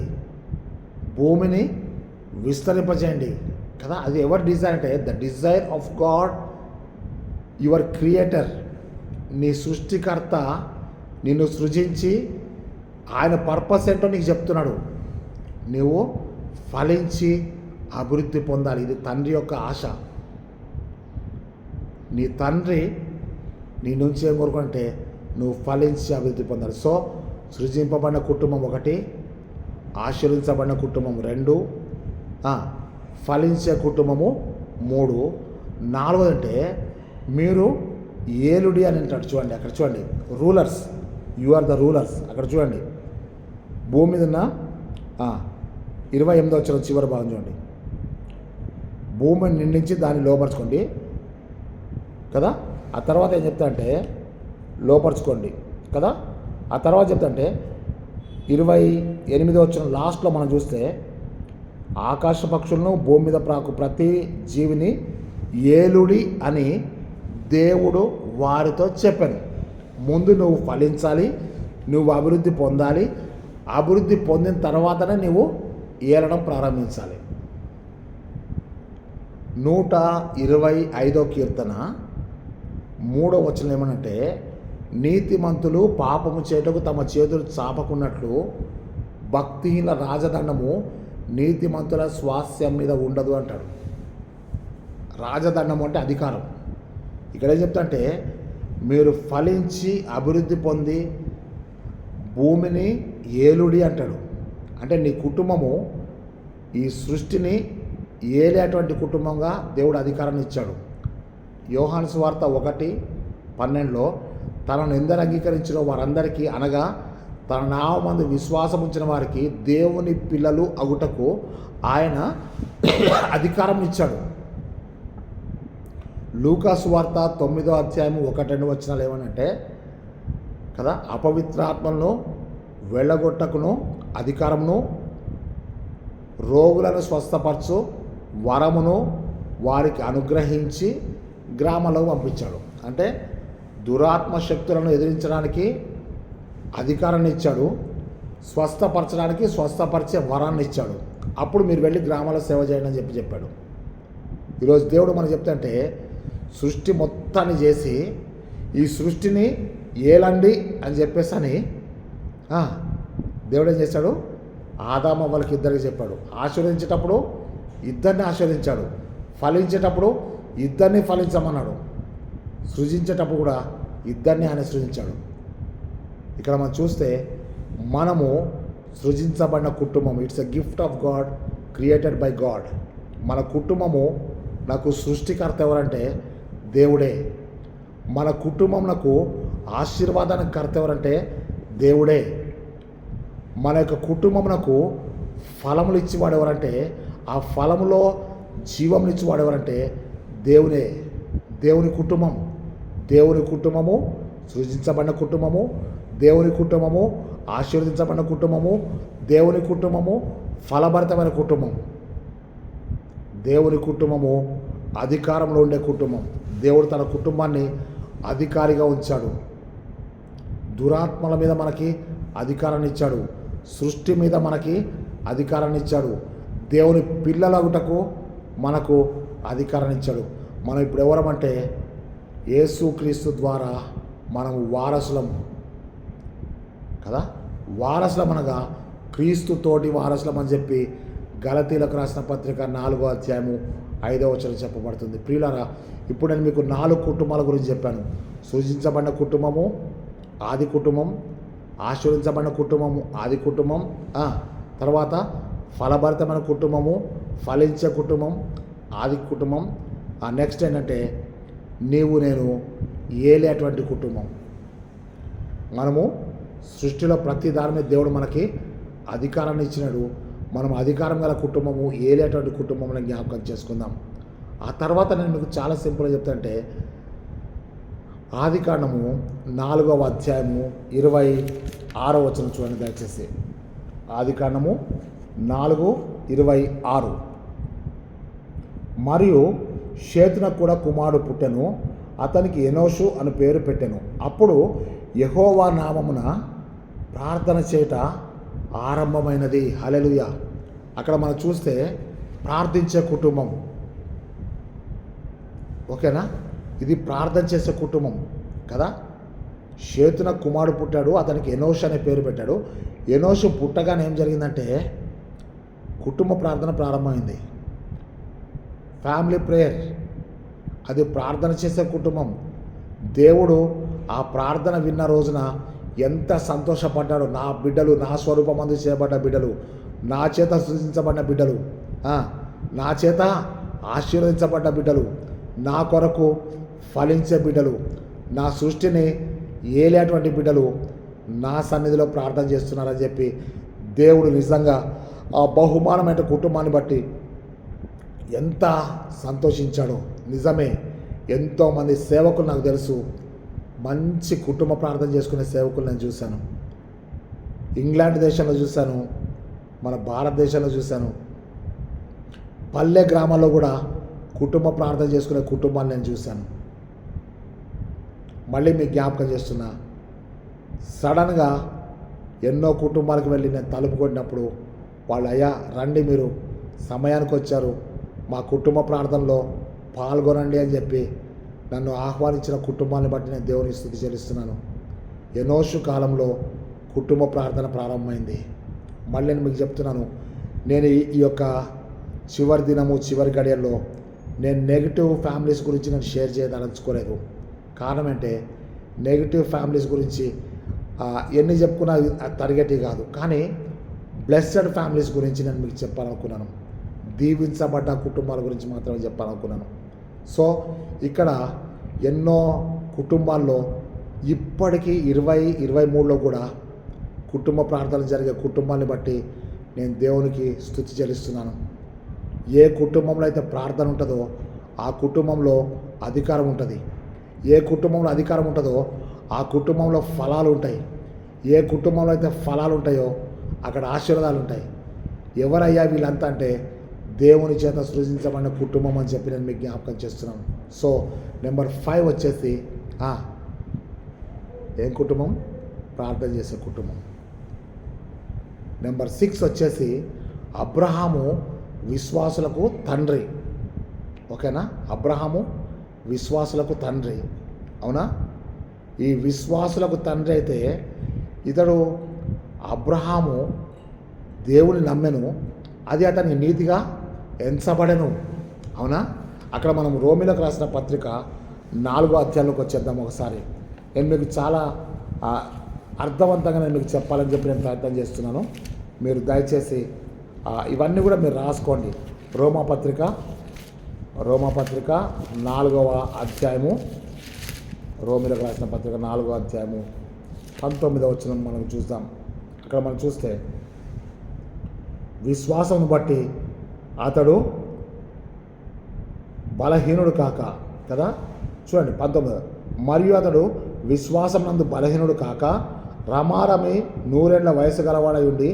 భూమిని విస్తరింపజేయండి కదా. అది ఎవరి డిజైర్ అంటే the desire of God, your creator. నీ సృష్టికర్త నిన్ను సృజించి ఆయన పర్పస్ ఏంటో నీకు చెప్తున్నాడు. నువ్వు ఫలించి అభివృద్ధి పొందాలి. ఇది తండ్రి యొక్క ఆశ. నీ తండ్రి నీ నుంచి ఏం కోరుకుంటే నువ్వు ఫలించి అభివృద్ధి పొందాలి. సో సృజింపబడిన కుటుంబం 1, ఆశీర్వదించబడిన కుటుంబం 2, ఫలించే కుటుంబము 3. 4 అంటే మీరు ఏలుడి అని అంటాడు చూడండి, అక్కడ చూడండి, rulers, you are the rulers. అక్కడ చూడండి భూమి మీద ఉన్న 28వ వచనం చివరి భాగం చూడండి. భూమిని నిండించి దాన్ని లోపరుచుకోండి కదా. ఆ తర్వాత ఏం చెప్తా అంటే లోపరుచుకోండి కదా. ఆ తర్వాత చెప్తా అంటే 28వ వచనం లాస్ట్లో మనం చూస్తే ఆకాశ పక్షులను భూమి మీద ప్రాకు ప్రతి జీవిని ఏలుడి అని దేవుడు వారితో చెప్పాను. ముందు నువ్వు ఫలించాలి, నువ్వు అభివృద్ధి పొందాలి, అభివృద్ధి పొందిన తర్వాతనే నువ్వు ఏలడం ప్రారంభించాలి. 125వ కీర్తన 3వ వచనం ఏమనంటే, నీతిమంతులు పాపము చేటకు తమ చేతులు చాపకున్నట్లు భక్తిహీన రాజదండము నీతిమంతుల స్వాస్థ్యం మీద ఉండదు అంటాడు. రాజదండము అంటే అధికారం. ఇక్కడ ఏం చెప్తా అంటే మీరు ఫలించి అభివృద్ధి పొంది భూమిని ఏలుడి అంటాడు. అంటే నీ కుటుంబము ఈ సృష్టిని ఏలేటువంటి కుటుంబంగా దేవుడు అధికారాన్ని ఇచ్చాడు. యోహాను సువార్త 1:12 తనను ఎందరు అంగీకరించిన వారందరికీ, అనగా తన నామమందు విశ్వాసం ఉంచిన వారికి దేవుని పిల్లలు అగుటకు ఆయన అధికారం ఇచ్చాడు. లూకా సువార్త 9వ అధ్యాయం 1-2 వచనాలు ఏమనంటే కదా, అపవిత్రాత్మలను వెళ్ళగొట్టకును అధికారమును, రోగులను స్వస్థపరచు వరమును వారికి అనుగ్రహించి గ్రామాలకు పంపించాడు. అంటే దురాత్మ శక్తులను ఎదిరించడానికి అధికారాన్ని ఇచ్చాడు, స్వస్థపరచడానికి స్వస్థపరిచే వరాన్ని ఇచ్చాడు. అప్పుడు మీరు వెళ్ళి గ్రామాల సేవ చేయండి అని చెప్పాడు. ఈరోజు దేవుడు మనకు చెప్తుంటే సృష్టి మొత్తాన్ని చేసి ఈ సృష్టిని ఏలండి అని చెప్పేసి అని దేవుడు ఏం చేశాడు, ఆదాము వాళ్ళకి ఇద్దరికి చెప్పాడు. ఆశీర్వదించేటప్పుడు ఇద్దరిని ఆశీర్వదించాడు, ఫలించేటప్పుడు ఇద్దరిని ఫలించమన్నాడు, సృజించేటప్పుడు కూడా ఇద్దరిని ఆయన సృజించాడు. ఇక్కడ మనం చూస్తే మనము సృజించబడిన కుటుంబం, it's a gift of God, created by God. మన కుటుంబము నాకు సృష్టికర్త ఎవరంటే దేవుడే. మన కుటుంబం నాకు ఆశీర్వాదానికి కర్త ఎవరంటే దేవుడే. మన యొక్క కుటుంబమునకు ఫలములు ఇచ్చివాడు ఎవరంటే, ఆ ఫలములో జీవములు ఇచ్చివాడు ఎవరంటే దేవుడే. దేవుని కుటుంబం, దేవుని కుటుంబము సృజించబడిన కుటుంబము, దేవుని కుటుంబము ఆశీర్వదించబడిన కుటుంబము, దేవుని కుటుంబము ఫలభరితమైన కుటుంబం, దేవుని కుటుంబము అధికారంలో ఉండే కుటుంబం. దేవుడు తన కుటుంబాన్ని అధికారిగా ఉంచాడు. దురాత్మల మీద మనకి అధికారాన్ని ఇచ్చాడు, సృష్టి మీద మనకి అధికారాన్ని ఇచ్చాడు, దేవుని పిల్లలగుటకు మనకు అధికారాన్ని ఇచ్చాడు. మనం ఇప్పుడు ఎవరమంటే యేసుక్రీస్తు ద్వారా మనము వారసులం కదా. వారసులం అనగా క్రీస్తుతోటి వారసులం అని చెప్పి గలతీలకు రాసిన పత్రిక 4వ అధ్యాయము 5వ వచనం చెప్పబడుతుంది. ప్రియులారా, ఇప్పుడు నేను మీకు 4 కుటుంబాల గురించి చెప్పాను. సృజించబడిన కుటుంబము ఆది కుటుంబం, ఆశీర్వదించబడిన కుటుంబము ఆది కుటుంబం, తర్వాత ఫలభరితమైన కుటుంబము, ఫలించే కుటుంబం ఆది కుటుంబం, నెక్స్ట్ ఏంటంటే నీవు నేను ఏలేటువంటి కుటుంబం. మనము సృష్టిలో ప్రతి దాని మీద దేవుడు మనకి అధికారాన్ని ఇచ్చినాడు. మనం అధికారం గల కుటుంబము, ఏలేటువంటి కుటుంబంలో జ్ఞాపకం చేసుకుందాం. ఆ తర్వాత నేను మీకు చాలా సింపుల్గా చెప్తానంటే ఆదికాండము 4వ అధ్యాయము 26వ వచనం చూడండి దయచేసి. ఆదికాండము 4:26. మరియు షేతునకు కూడా కుమారుడు పుట్టెను, అతనికి ఎనోషు అని పేరు పెట్టెను. అప్పుడు యెహోవా నామమున ప్రార్థన చేయట ఆరంభమైనది. హల్లెలూయా. అక్కడ మనం చూస్తే ప్రార్థించే కుటుంబం, ఓకేనా, ఇది ప్రార్థన చేసే కుటుంబం కదా. షేతున కుమారుడు పుట్టాడు, అతనికి ఎనోషు అనే పేరు పెట్టాడు. ఎనోషు పుట్టగానే ఏం జరిగిందంటే కుటుంబ ప్రార్థన ప్రారంభమైంది. ఫ్యామిలీ ప్రేయర్, అది ప్రార్థన చేసే కుటుంబం. దేవుడు ఆ ప్రార్థన విన్న రోజున ఎంత సంతోషపడ్డాడు. నా బిడ్డలు, నా స్వరూపమందు చేయబడ్డ బిడ్డలు, నా చేత సృజించబడిన బిడ్డలు నా చేత ఆశీర్వదించబడ్డ బిడ్డలు, నా కొరకు ఫలించే బిడ్డలు, నా సృష్టిని ఏలేటువంటి బిడ్డలు నా సన్నిధిలో ప్రార్థన చేస్తున్నారని చెప్పి దేవుడు నిజంగా ఆ బహుమానమైన కుటుంబాన్ని బట్టి ఎంత సంతోషించాడో. నిజమే, ఎంతోమంది సేవకులు నాకు తెలుసు, మంచి కుటుంబ ప్రార్థన చేసుకునే సేవకులు నేను చూశాను. ఇంగ్లాండ్ దేశంలో చూశాను, మన భారతదేశంలో చూశాను, పల్లె గ్రామాల్లో కూడా కుటుంబ ప్రార్థన చేసుకునే కుటుంబాన్ని నేను చూశాను. మళ్ళీ మీకు జ్ఞాపకం చేస్తున్నా, సడన్గా ఎన్నో కుటుంబాలకు వెళ్ళి నేను తలుపు కొట్టినప్పుడు వాళ్ళు, అయ్యా రండి, మీరు సమయానికి వచ్చారు, మా కుటుంబ ప్రార్థనలో పాల్గొనండి అని చెప్పి నన్ను ఆహ్వానించిన కుటుంబాన్ని బట్టి నేను దేవుని స్తుతి చెల్లిస్తున్నాను. ఎన్నోషు కాలంలో కుటుంబ ప్రార్థన ప్రారంభమైంది. మళ్ళీ నేను మీకు చెప్తున్నాను, నేను ఈ యొక్క చివరి దినము చివరి గడియల్లో నేను నెగిటివ్ ఫ్యామిలీస్ గురించి నేను షేర్ చేయదలుచుకోలేదు. కారణం అంటే నెగిటివ్ ఫ్యామిలీస్ గురించి ఎన్ని చెప్పుకున్నా తరిగేటి కాదు, కానీ బ్లెస్సెడ్ ఫ్యామిలీస్ గురించి నేను మీకు చెప్పాలనుకున్నాను. దీవించబడ్డ కుటుంబాల గురించి మాత్రమే చెప్పాలనుకున్నాను. సో ఇక్కడ ఎన్నో కుటుంబాల్లో ఇప్పటికీ 2023లో కూడా కుటుంబ ప్రార్థనలు జరిగే కుటుంబాన్ని బట్టి నేను దేవునికి స్తుతి చెల్లిస్తున్నాను. ఏ కుటుంబంలో అయితే ప్రార్థన ఉంటుందో ఆ కుటుంబంలో అధికారం ఉంటుంది. ఏ కుటుంబంలో అధికారం ఉంటుందో ఆ కుటుంబంలో ఫలాలు ఉంటాయి. ఏ కుటుంబంలో అయితే ఫలాలు ఉంటాయో అక్కడ ఆశీర్వాదాలు ఉంటాయి. ఎవరయ్యా వీళ్ళంతా అంటే దేవుని చేత సృజించబడిన కుటుంబం అని చెప్పి నేను మీకు జ్ఞాపకం చేస్తున్నాను. సో నెంబర్ 5 వచ్చేసి ఏం కుటుంబం? ప్రార్థన చేసే కుటుంబం. నెంబర్ 6 వచ్చేసి అబ్రహాము విశ్వాసులకు తండ్రి. ఓకేనా? అబ్రహాము విశ్వాసులకు తండ్రి, అవునా? ఈ విశ్వాసులకు తండ్రి అయితే ఇతడు అబ్రహాము దేవుని నమ్మెను, అది అతనికి నీతిగా ఎంచబడెను, అవునా? అక్కడ మనం రోమిలకు రాసిన పత్రిక 4వ అధ్యాయంలోకి వచ్చేద్దాం ఒకసారి. నేను మీకు చాలా అర్థవంతంగా నేను మీకు చెప్పాలని చెప్పి నేను ప్రయత్నం చేస్తున్నాను. మీరు దయచేసి ఇవన్నీ కూడా మీరు రాసుకోండి. రోమాపత్రిక 4వ అధ్యాయము, రోమిలకు రాసిన పత్రిక 4వ అధ్యాయము 19వ వచనం మనం చూద్దాం. అక్కడ మనం చూస్తే విశ్వాసం బట్టి అతడు బలహీనుడు కాక, కదా చూడండి 19, మరియు అతడు విశ్వాసం నందు బలహీనుడు కాక రమారమి 100 ఏళ్ల వయసు గలవాడై ఉండి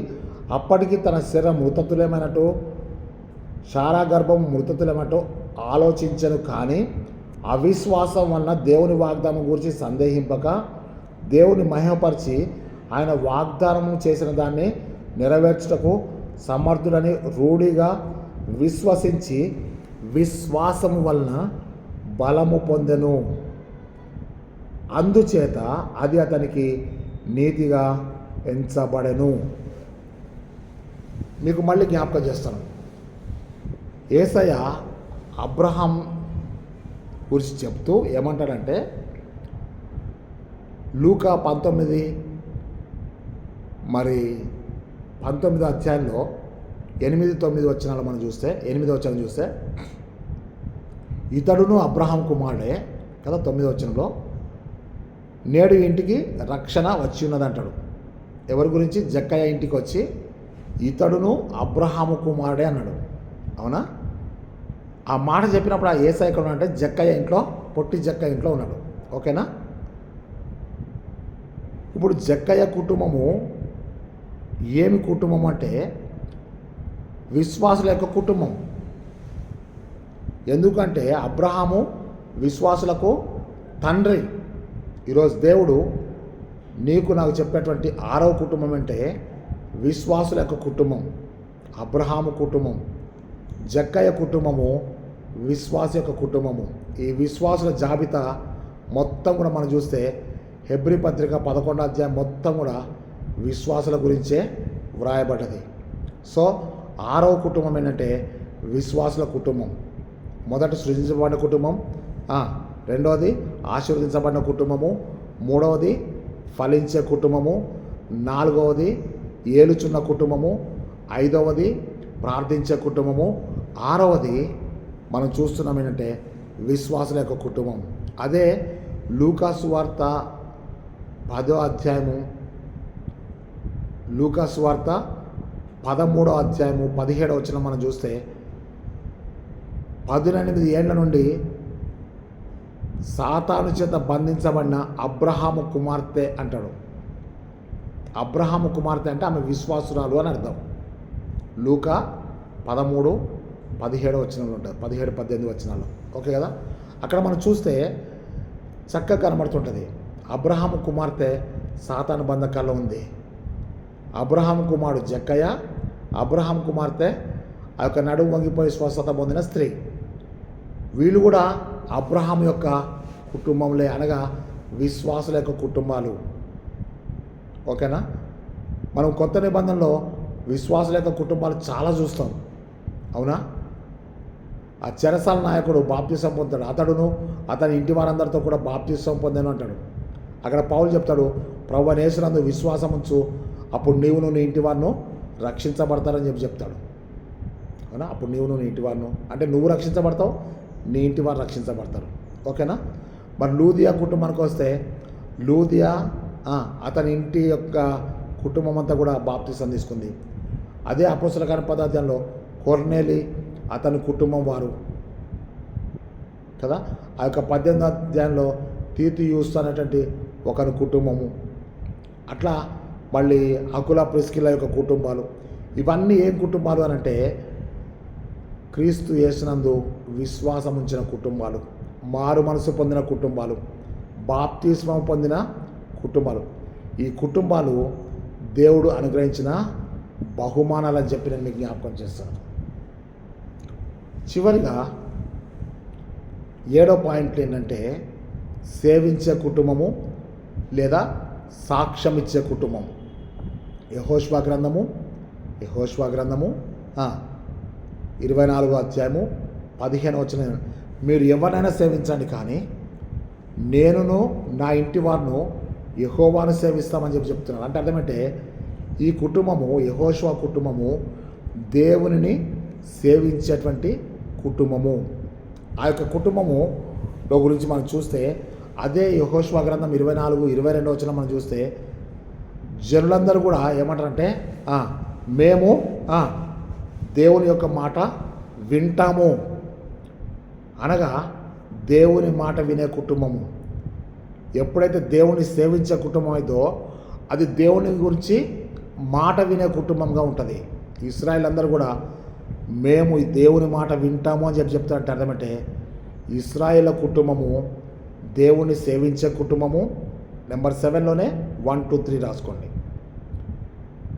అప్పటికి తన శరీరం మృతతుల్యమైనట్టు శారా గర్భం మృతతుల్యమైనట్టు ఆలోచించను. కానీ అవిశ్వాసం వలన దేవుని వాగ్దానం గురించి సందేహింపక దేవుని మహిమపరిచి ఆయన వాగ్దానము చేసిన దాన్ని నెరవేర్చుటకు సమర్థుడని రూఢిగా విశ్వసించి విశ్వాసము వలన బలము పొందెను. అందుచేత అది అతనికి నీతిగా ఎంచబడెను. మీకు మళ్ళీ జ్ఞాపకం చేస్తాను. యేసయ్య అబ్రహాం గురించి చెప్తూ ఏమంటాడంటే లూకా 19వ అధ్యాయంలో 8-9 వచనాలు మనం చూస్తే, 8వ వచనం చూస్తే, ఇతడును అబ్రహాం కుమారుడే కదా. 9వ వచనంలో నేడు ఇంటికి రక్షణ వచ్చి ఉన్నది అంటాడు. ఎవరి గురించి? జక్కయ్య ఇంటికి వచ్చి ఇతడును అబ్రహాము కుమారుడే అన్నాడు, అవునా? ఆ మాట చెప్పినప్పుడు ఆ యేసయ్య ఎక్కడ ఉన్నాడంటే జక్కయ్య ఇంట్లో, పొట్టి జక్కయ్య ఇంట్లో ఉన్నాడు. ఓకేనా? ఇప్పుడు జక్కయ్య కుటుంబము ఏమి కుటుంబం అంటే విశ్వాసుల యొక్క కుటుంబం. ఎందుకంటే అబ్రహాము విశ్వాసులకు తండ్రి. ఈరోజు దేవుడు నీకు నాకు చెప్పేటువంటి 6వ కుటుంబం అంటే విశ్వాసుల యొక్క కుటుంబం. అబ్రహాము కుటుంబం, జక్కయ్య కుటుంబము, విశ్వాస యొక్క కుటుంబము. ఈ విశ్వాసుల జాబితా మొత్తం కూడా మనం చూస్తే హెబ్రీ పత్రిక 11వ అధ్యాయం మొత్తం కూడా విశ్వాసుల గురించే వ్రాయబడ్డది. సో 6వ కుటుంబం ఏంటంటే విశ్వాసుల కుటుంబం. మొదటి సృజించబడిన కుటుంబం, రెండవది ఆశీర్వదించబడిన కుటుంబము, మూడవది ఫలించే కుటుంబము, 4వది ఏలుచున్న కుటుంబము, 5వది ప్రార్థించే కుటుంబము. ఆరవది మనం చూస్తున్నాం ఏంటంటే విశ్వాసుల యొక్క కుటుంబం. అదే లూకాసు వార్త 10వ అధ్యాయము, లూకాసు వార్త 13వ అధ్యాయము 17వ వచనం మనం చూస్తే 18 ఏళ్ల నుండి సాతాను చేత బంధించబడిన అబ్రహాము కుమార్తె అంటాడు. అబ్రహాము కుమార్తె అంటే ఆమె విశ్వాసురాలు అని అర్థం. లూకా 13-17 వచనంలో ఉంటుంది, 17-18 వచనాలు. ఓకే కదా. అక్కడ మనం చూస్తే చక్కగా కనబడుతుంటుంది. అబ్రహాము కుమార్తె సాతాను బంధకాల్లో ఉంది. అబ్రహాము కుమారుడు జక్కయ్య, అబ్రహాం కుమార్తె ఆ యొక్క నడుము వంగిపోయి స్వస్థత పొందిన స్త్రీ. వీళ్ళు కూడా అబ్రహాం యొక్క కుటుంబంలో, అనగా విశ్వాసుల యొక్క కుటుంబాలు. ఓకేనా. మనం కొత్త నిబంధనలో విశ్వాసుల యొక్క కుటుంబాలు చాలా చూస్తాం, అవునా. ఆ చెరసాల నాయకుడు బాప్తిసం పొందాడు, అతడును అతని ఇంటి వారందరితో కూడా బాప్తిసం పొందాను అంటాడు. అక్కడ పౌలు చెప్తాడు, ప్రభువైన యేసునందు విశ్వాసం ఉంచు, అప్పుడు నీవును నీ ఇంటి వారిను రక్షించబడతారని చెప్తాడు, అవునా. అప్పుడు నీవును నీ ఇంటి వారిను అంటే నువ్వు రక్షించబడతావు, నీ ఇంటి వారు రక్షించబడతారు. ఓకేనా. మరి లూదియా కుటుంబానికి వస్తే లూదియా అతని ఇంటి యొక్క కుటుంబం అంతా కూడా బాప్తిసం తీసుకుంది. అదే అపోస్తల కార్య 10వ అధ్యాయంలో కొర్నేలి అతని కుటుంబం వారు కదా. ఆ యొక్క 18వ అధ్యాయంలో తీతుయూస్ అనేటువంటి ఒకరి కుటుంబము. అట్లా మళ్ళీ అకుల ప్రిస్కిల యొక్క కుటుంబాలు. ఇవన్నీ ఏం కుటుంబాలు అని అంటే క్రీస్తు యేసునందు విశ్వాసం ఉంచిన కుటుంబాలు, మారు మనసు పొందిన కుటుంబాలు, బాప్తిస్మం పొందిన కుటుంబాలు. ఈ కుటుంబాలు దేవుడు అనుగ్రహించిన బహుమానాలని చెప్పి నేను మీకు జ్ఞాపకం చేస్తాను. చివరిగా 7వ పాయింట్ ఏంటంటే సేవించే కుటుంబము లేదా సాక్ష్యం ఇచ్చే కుటుంబం. యెహోషువ గ్రంథము 24వ అధ్యాయము 15వ వచనం, మీరు ఎవరినైనా సేవించండి కానీ నేనును నా ఇంటి వారిను యెహోవాను సేవిస్తామని చెప్తున్నాను. అంటే అర్థమంటే ఈ కుటుంబము, యెహోషువ కుటుంబము దేవునిని సేవించేటువంటి కుటుంబము. ఆ యొక్క కుటుంబములో గురించి మనం చూస్తే అదే యెహోషువ గ్రంథం 24-22 వచనం మనం చూస్తే జనులందరూ కూడా ఏమంటారంటే మేము దేవుని యొక్క మాట వింటాము, అనగా దేవుని మాట వినే కుటుంబము. ఎప్పుడైతే దేవుని సేవించే కుటుంబం అయిదో అది దేవుని గురించి మాట వినే కుటుంబంగా ఉంటుంది. ఇశ్రాయేల్ అందరూ కూడా మేము ఈ దేవుని మాట వింటాము అని చెప్తారంటే అర్థమంటే ఇశ్రాయేల్ కుటుంబము దేవుని సేవించే కుటుంబము. నెంబర్ 7లోనే 1, 2, 3 రాసుకోండి.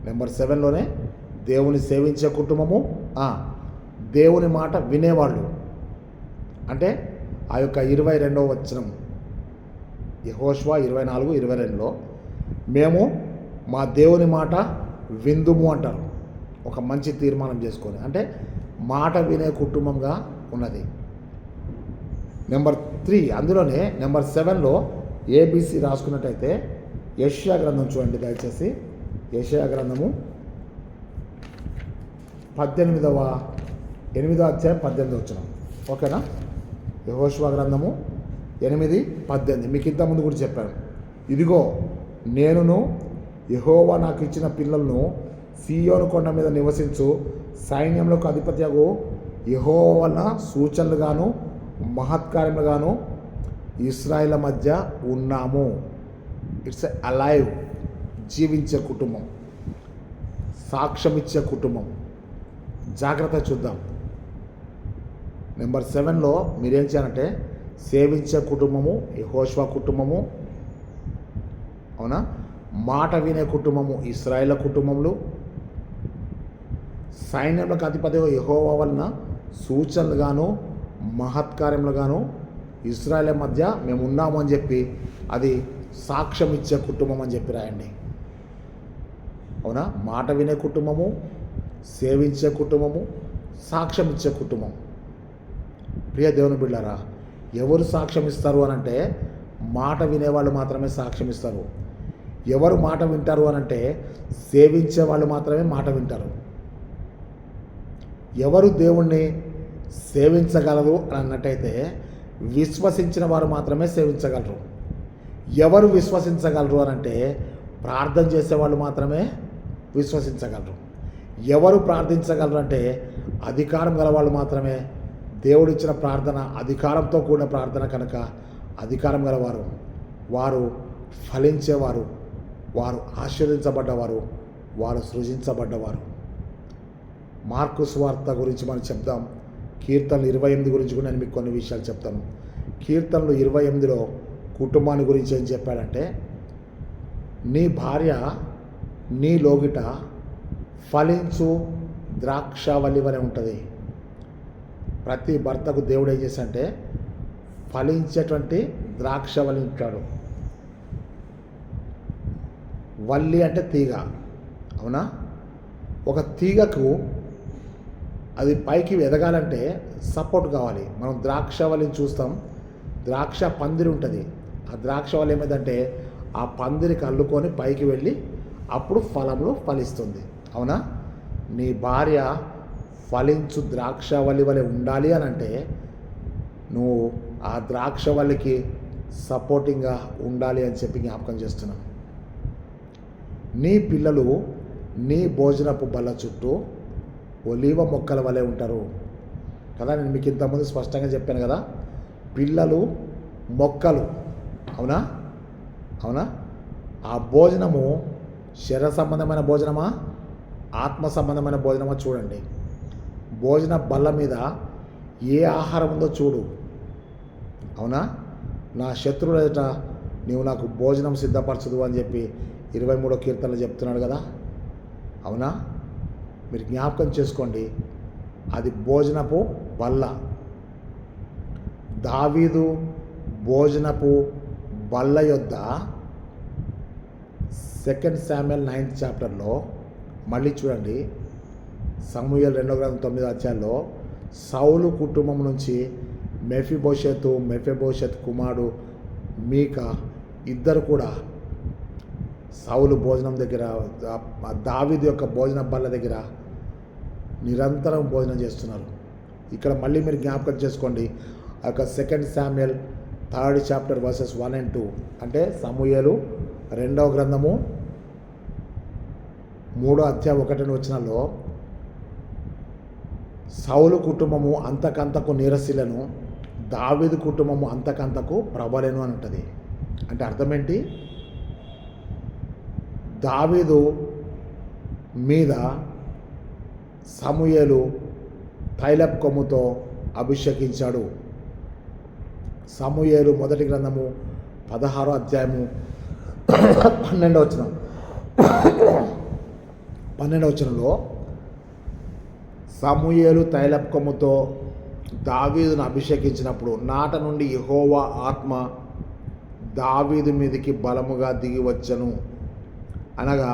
నెంబర్ 7లోనే దేవుని సేవించే కుటుంబము, దేవుని మాట వినేవాళ్ళు. అంటే ఆ యొక్క 22వ వచనం యెహోషువ 24-22లో మేము మా దేవుని మాట విందుము అంటారు. ఒక మంచి తీర్మానం చేసుకొని, అంటే మాట వినే కుటుంబంగా ఉన్నది. నెంబర్ 3 అందులోనే నెంబర్ 7లో ABC రాసుకున్నట్టయితే యెషయా గ్రంథం చూడండి దయచేసి. యెషయా గ్రంథము 8వ అధ్యాయం 18వ వచనం. ఓకేనా. యెహోషువ గ్రంథము 8:18. మీకు ఇంతకుముందు కూడా చెప్పాను, ఇదిగో నేనును యెహోవా నాకు ఇచ్చిన పిల్లలను సీయోను కొండ మీద నివసించు సైన్యములకు అధిపత్యగు యెహోవా వలన సూచనలుగాను మహత్కార్యములుగాను ఇశ్రాయేల్ మధ్య ఉన్నాము. ఇట్స్ అలైవ్, జీవించే కుటుంబం, సాక్ష్యం ఇచ్చే కుటుంబం. జాగ్రత్త చూద్దాం. నెంబర్ 7లో మీరేం చేయాలంటే సేవించే కుటుంబము యెహోషువ కుటుంబము, అవునా. మాట వినే కుటుంబము ఇశ్రాయేల్ కుటుంబములు, సైన్యములకు అధిపతి యెహోవా వలన సూచనలుగాను మహత్కార్యములుగాను ఇశ్రాయేల్ మధ్య మేము ఉన్నాము అని చెప్పి అది సాక్ష్యం ఇచ్చే కుటుంబం అని చెప్పి రాయండి, అవునా. మాట వినే కుటుంబము, సేవించే కుటుంబము, సాక్ష్యం ఇచ్చే కుటుంబం. ప్రియ దేవుని బిడ్డలారా, ఎవరు సాక్ష్యం ఇస్తారు అని అంటే మాట వినేవాళ్ళు మాత్రమే సాక్ష్యం ఇస్తారు. ఎవరు మాట వింటారు అని అంటే సేవించే వాళ్ళు మాత్రమే మాట వింటారు. ఎవరు దేవుణ్ణి సేవించగలరు అని అన్నట్టయితే విశ్వసించిన వారు మాత్రమే సేవించగలరు. ఎవరు విశ్వసించగలరు అని అంటే ప్రార్థన చేసేవాళ్ళు మాత్రమే విశ్వసించగలరు. ఎవరు ప్రార్థించగలరు అంటే అధికారం గల వాళ్ళు మాత్రమే. దేవుడిచ్చిన ప్రార్థన అధికారంతో కూడిన ప్రార్థన కనుక అధికారం గలవారు, వారు ఫలించేవారు, వారు ఆశీర్వదించబడ్డవారు, వారు సృజించబడ్డవారు. మార్కు సువార్త గురించి మనం చెప్దాం. కీర్తనలు 28 గురించి కూడా నేను మీకు కొన్ని విషయాలు చెప్తాను. కీర్తనలు 28లో కుటుంబాన్ని గురించి ఏం చెప్పాడంటే, నీ భార్య నీ లోగిట ఫలించు ద్రాక్షవల్లి వలె ఉంటుంది. ప్రతి భర్తకు దేవుడు ఏం చేశాడంటే ఫలించేటువంటి ద్రాక్షవల్లి ఉంటాడు. వల్లి అంటే తీగ, అవునా? ఒక తీగకు అది పైకి ఎదగాలంటే సపోర్ట్ కావాలి. మనం ద్రాక్షవల్లిని చూస్తాం, ద్రాక్ష పందిరి ఉంటుంది. ఆ ద్రాక్షవల్లి ఏమైందంటే ఆ పందిరికి అల్లుకొని పైకి వెళ్ళి అప్పుడు ఫలములు ఫలిస్తుంది, అవునా? నీ భార్య ఫలించు ద్రాక్షవల్లి వలె ఉండాలి అని అంటే నువ్వు ఆ ద్రాక్షవల్లికి సపోర్టింగ్గా ఉండాలి అని చెప్పి జ్ఞాపకం చేస్తున్నాను. నీ పిల్లలు నీ భోజనపు బల్ల చుట్టూ ఒలీవ మొక్కల వలె ఉంటారు కదా. నేను మీకు ఇంతకుముందు స్పష్టంగా చెప్పాను కదా, పిల్లలు మొక్కలు, అవునా? అవునా? ఆ భోజనము శరీర సంబంధమైన భోజనమా, ఆత్మ సంబంధమైన భోజనమా చూడండి. భోజన బల్ల మీద ఏ ఆహారం ఉందో చూడు, అవునా? నా శత్రువుల ఎదుట నీవు నాకు భోజనం సిద్ధపరచదు అని చెప్పి 23వ కీర్తనలో చెప్తున్నాడు కదా, అవునా? మీరు జ్ఞాపకం చేసుకోండి, అది భోజనపు బల్ల. దావీదు భోజనపు బల్ల యొద్ద 2 శామ్యూయల్ 9th చాప్టర్లో మళ్ళీ చూడండి, సమూయేలు 2వ గ్రంథం 9వ అధ్యాయంలో సౌలు కుటుంబం నుంచి మెఫీబోషెత్ కుమారుడు మీకా ఇద్దరు కూడా సౌలు భోజనం దగ్గర, దావీదు యొక్క భోజన బల్ల దగ్గర నిరంతరం భోజనం చేస్తున్నారు. ఇక్కడ మళ్ళీ మీరు జ్ఞాపకం చేసుకోండి, ఆ యొక్క 2 Samuel 3rd chapter versus 1 and 2 అంటే సమూయేలు 2వ గ్రంథము 3వ అధ్యాయం 1 వచనంలో సౌలు కుటుంబము అంతకంతకు నీరసిలను, దావీదు కుటుంబము అంతకంతకు ప్రబలెను అని ఉంటుంది. అంటే అర్థం ఏంటి? దావీదు మీద సమూయేలు తైలపు కొమ్ముతో అభిషేకించాడు. సమూయేలు 1వ గ్రంథము 16వ అధ్యాయము 12వ వచనం 12వ వచనంలో సమూయేలు తైలపు కొమ్ముతో దావీదును అభిషేకించినప్పుడు నాట నుండి యెహోవా ఆత్మ దావీదు మీదికి బలముగా దిగి వచ్చెను. అనగా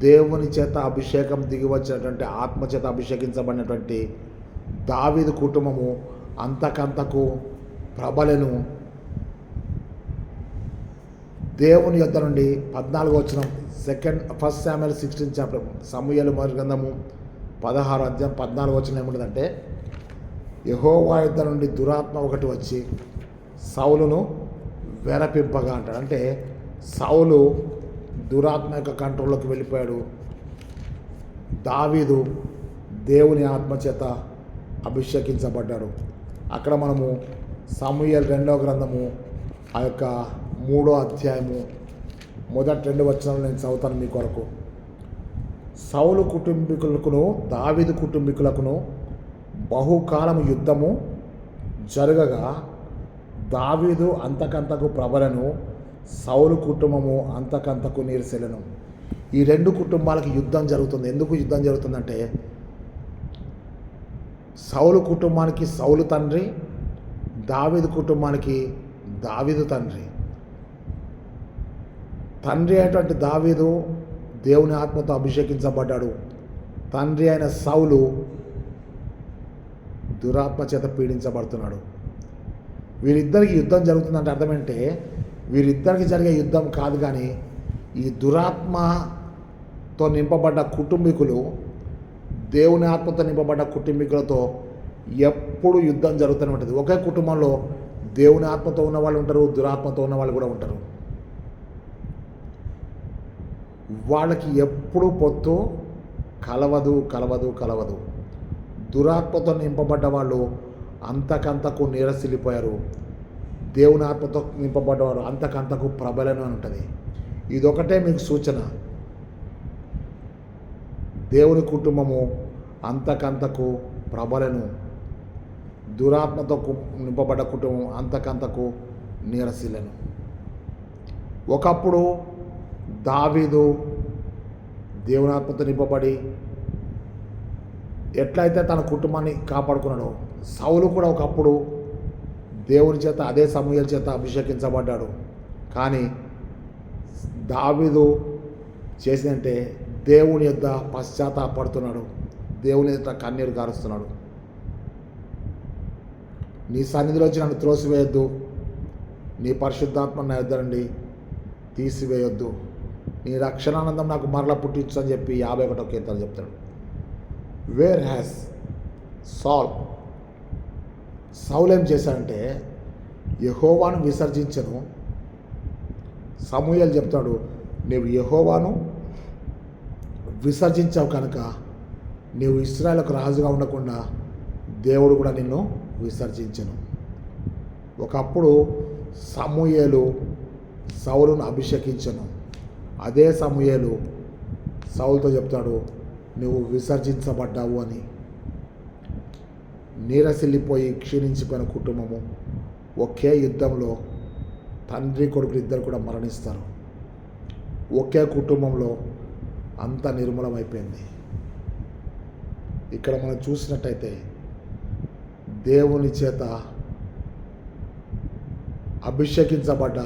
దేవుని చేత అభిషేకం దిగి వచ్చినటువంటి ఆత్మ చేత అభిషేకించబడినటువంటి దావీదు కుటుంబము అంతకంతకు ప్రబలెను. దేవుని యొద్ద నుండి 14వ వచనం 1 శామ్యూయల్ 16 చాప్టర్ సమూయేలు మొదటి గ్రంథము 16వ అధ్యాయం 14వ వచనం ఏముంటుందంటే, యెహోవా యొద్ద నుండి దురాత్మ ఒకటి వచ్చి సౌలును వెరపింపగా అంటాడు. అంటే సౌలు దురాత్మ యొక్క కంట్రోల్లోకి వెళ్ళిపోయాడు. దావీదు దేవుని ఆత్మ చేత అభిషేకించబడ్డాడు. అక్కడ మనము సమూయేలు 2వ గ్రంథము ఆ యొక్క 3వ అధ్యాయము మొదటి 2 వచనాలు నేను చదువుతాను మీ కొరకు. సౌలు కుటుంబీకులకును దావీదు కుటుంబీకులకును బహుకాలము యుద్ధము జరగగా దావీదు అంతకంతకు ప్రబలను, సౌలు కుటుంబము అంతకంతకు నీరసెలను. ఈ 2 కుటుంబాలకి యుద్ధం జరుగుతుంది. ఎందుకు యుద్ధం జరుగుతుందంటే, సౌలు కుటుంబానికి సౌలు తండ్రి, దావీదు కుటుంబానికి దావీదు తండ్రి. తండ్రి అయినటువంటి దావీదు దేవుని ఆత్మతో అభిషేకించబడ్డాడు. తండ్రి అయిన సౌలు దురాత్మ చేత పీడించబడుతున్నాడు. వీరిద్దరికి యుద్ధం జరుగుతుందంటే అర్థమంటే వీరిద్దరికి జరిగే యుద్ధం కాదు, కానీ ఈ దురాత్మతో నింపబడ్డ కుటుంబీకులు దేవుని ఆత్మతో నింపబడ్డ కుటుంబీకులతో ఎప్పుడు యుద్ధం జరుగుతూనే ఉంటుంది. ఒకే కుటుంబంలో దేవుని ఆత్మతో ఉన్న వాళ్ళు ఉంటారు, దురాత్మతో ఉన్న వాళ్ళు కూడా ఉంటారు. వాళ్ళకి ఎప్పుడు పొత్తు కలవదు. దురాత్మతో నింపబడ్డ వాళ్ళు అంతకంతకు నీరసిల్లిపోయారు. దేవుని ఆత్మతో నింపబడ్డవారు అంతకంతకు ప్రబలని ఉంటుంది. ఇదొకటే మీకు సూచన. దేవుని కుటుంబము అంతకంతకు ప్రబలను, దురాత్మతో నింపబడ్డ కుటుంబం అంతకంతకు నీరసిల్లను. ఒకప్పుడు దావీదు దేవుని ఆత్మతో నింపబడి ఎట్లయితే తన కుటుంబాన్ని కాపాడుకున్నాడో, సౌలు కూడా ఒకప్పుడు దేవుని చేత అదే సమూయేలు చేత అభిషేకించబడ్డాడు. కానీ దావీదు చేసిందంటే దేవుని యొద్ద పశ్చాత్తాపడుతున్నాడు, దేవుని యొద్ద కన్నీరు గారుస్తున్నాడు. నీ సన్నిధిలోంచి నన్ను త్రోసివేయొద్దు, నీ పరిశుద్ధాత్మ నా యొద్ద నుండి తీసివేయొద్దు, నీ రక్షణానందం నాకు మరల పుట్టించు అని చెప్పి 51వ కీర్తన చెప్తాడు. వేర్ హ్యాస్ సౌల్ ఏం చేశాడంటే యెహోవాను విసర్జించను. సమూయేలు చెప్తాడు, నీవు యెహోవాను విసర్జించావు కనుక నీవు ఇశ్రాయేలుకు రాజుగా ఉండకుండా దేవుడు కూడా నిన్ను విసర్జించను. ఒకప్పుడు సమూయేలు సౌలును అభిషేకించను. అదే సమూయేలు సౌలుతో చెప్తాడు, నువ్వు విసర్జించబడ్డావు అని. నీరసిల్లిపోయి క్షీణించిపోయిన కుటుంబము ఒకే యుద్ధంలో తండ్రి కొడుకులు ఇద్దరు కూడా మరణిస్తారు. ఒకే కుటుంబంలో అంత నిర్మూలమైపోయింది. ఇక్కడ మనం చూసినట్టయితే దేవుని చేత అభిషేకించబడ్డ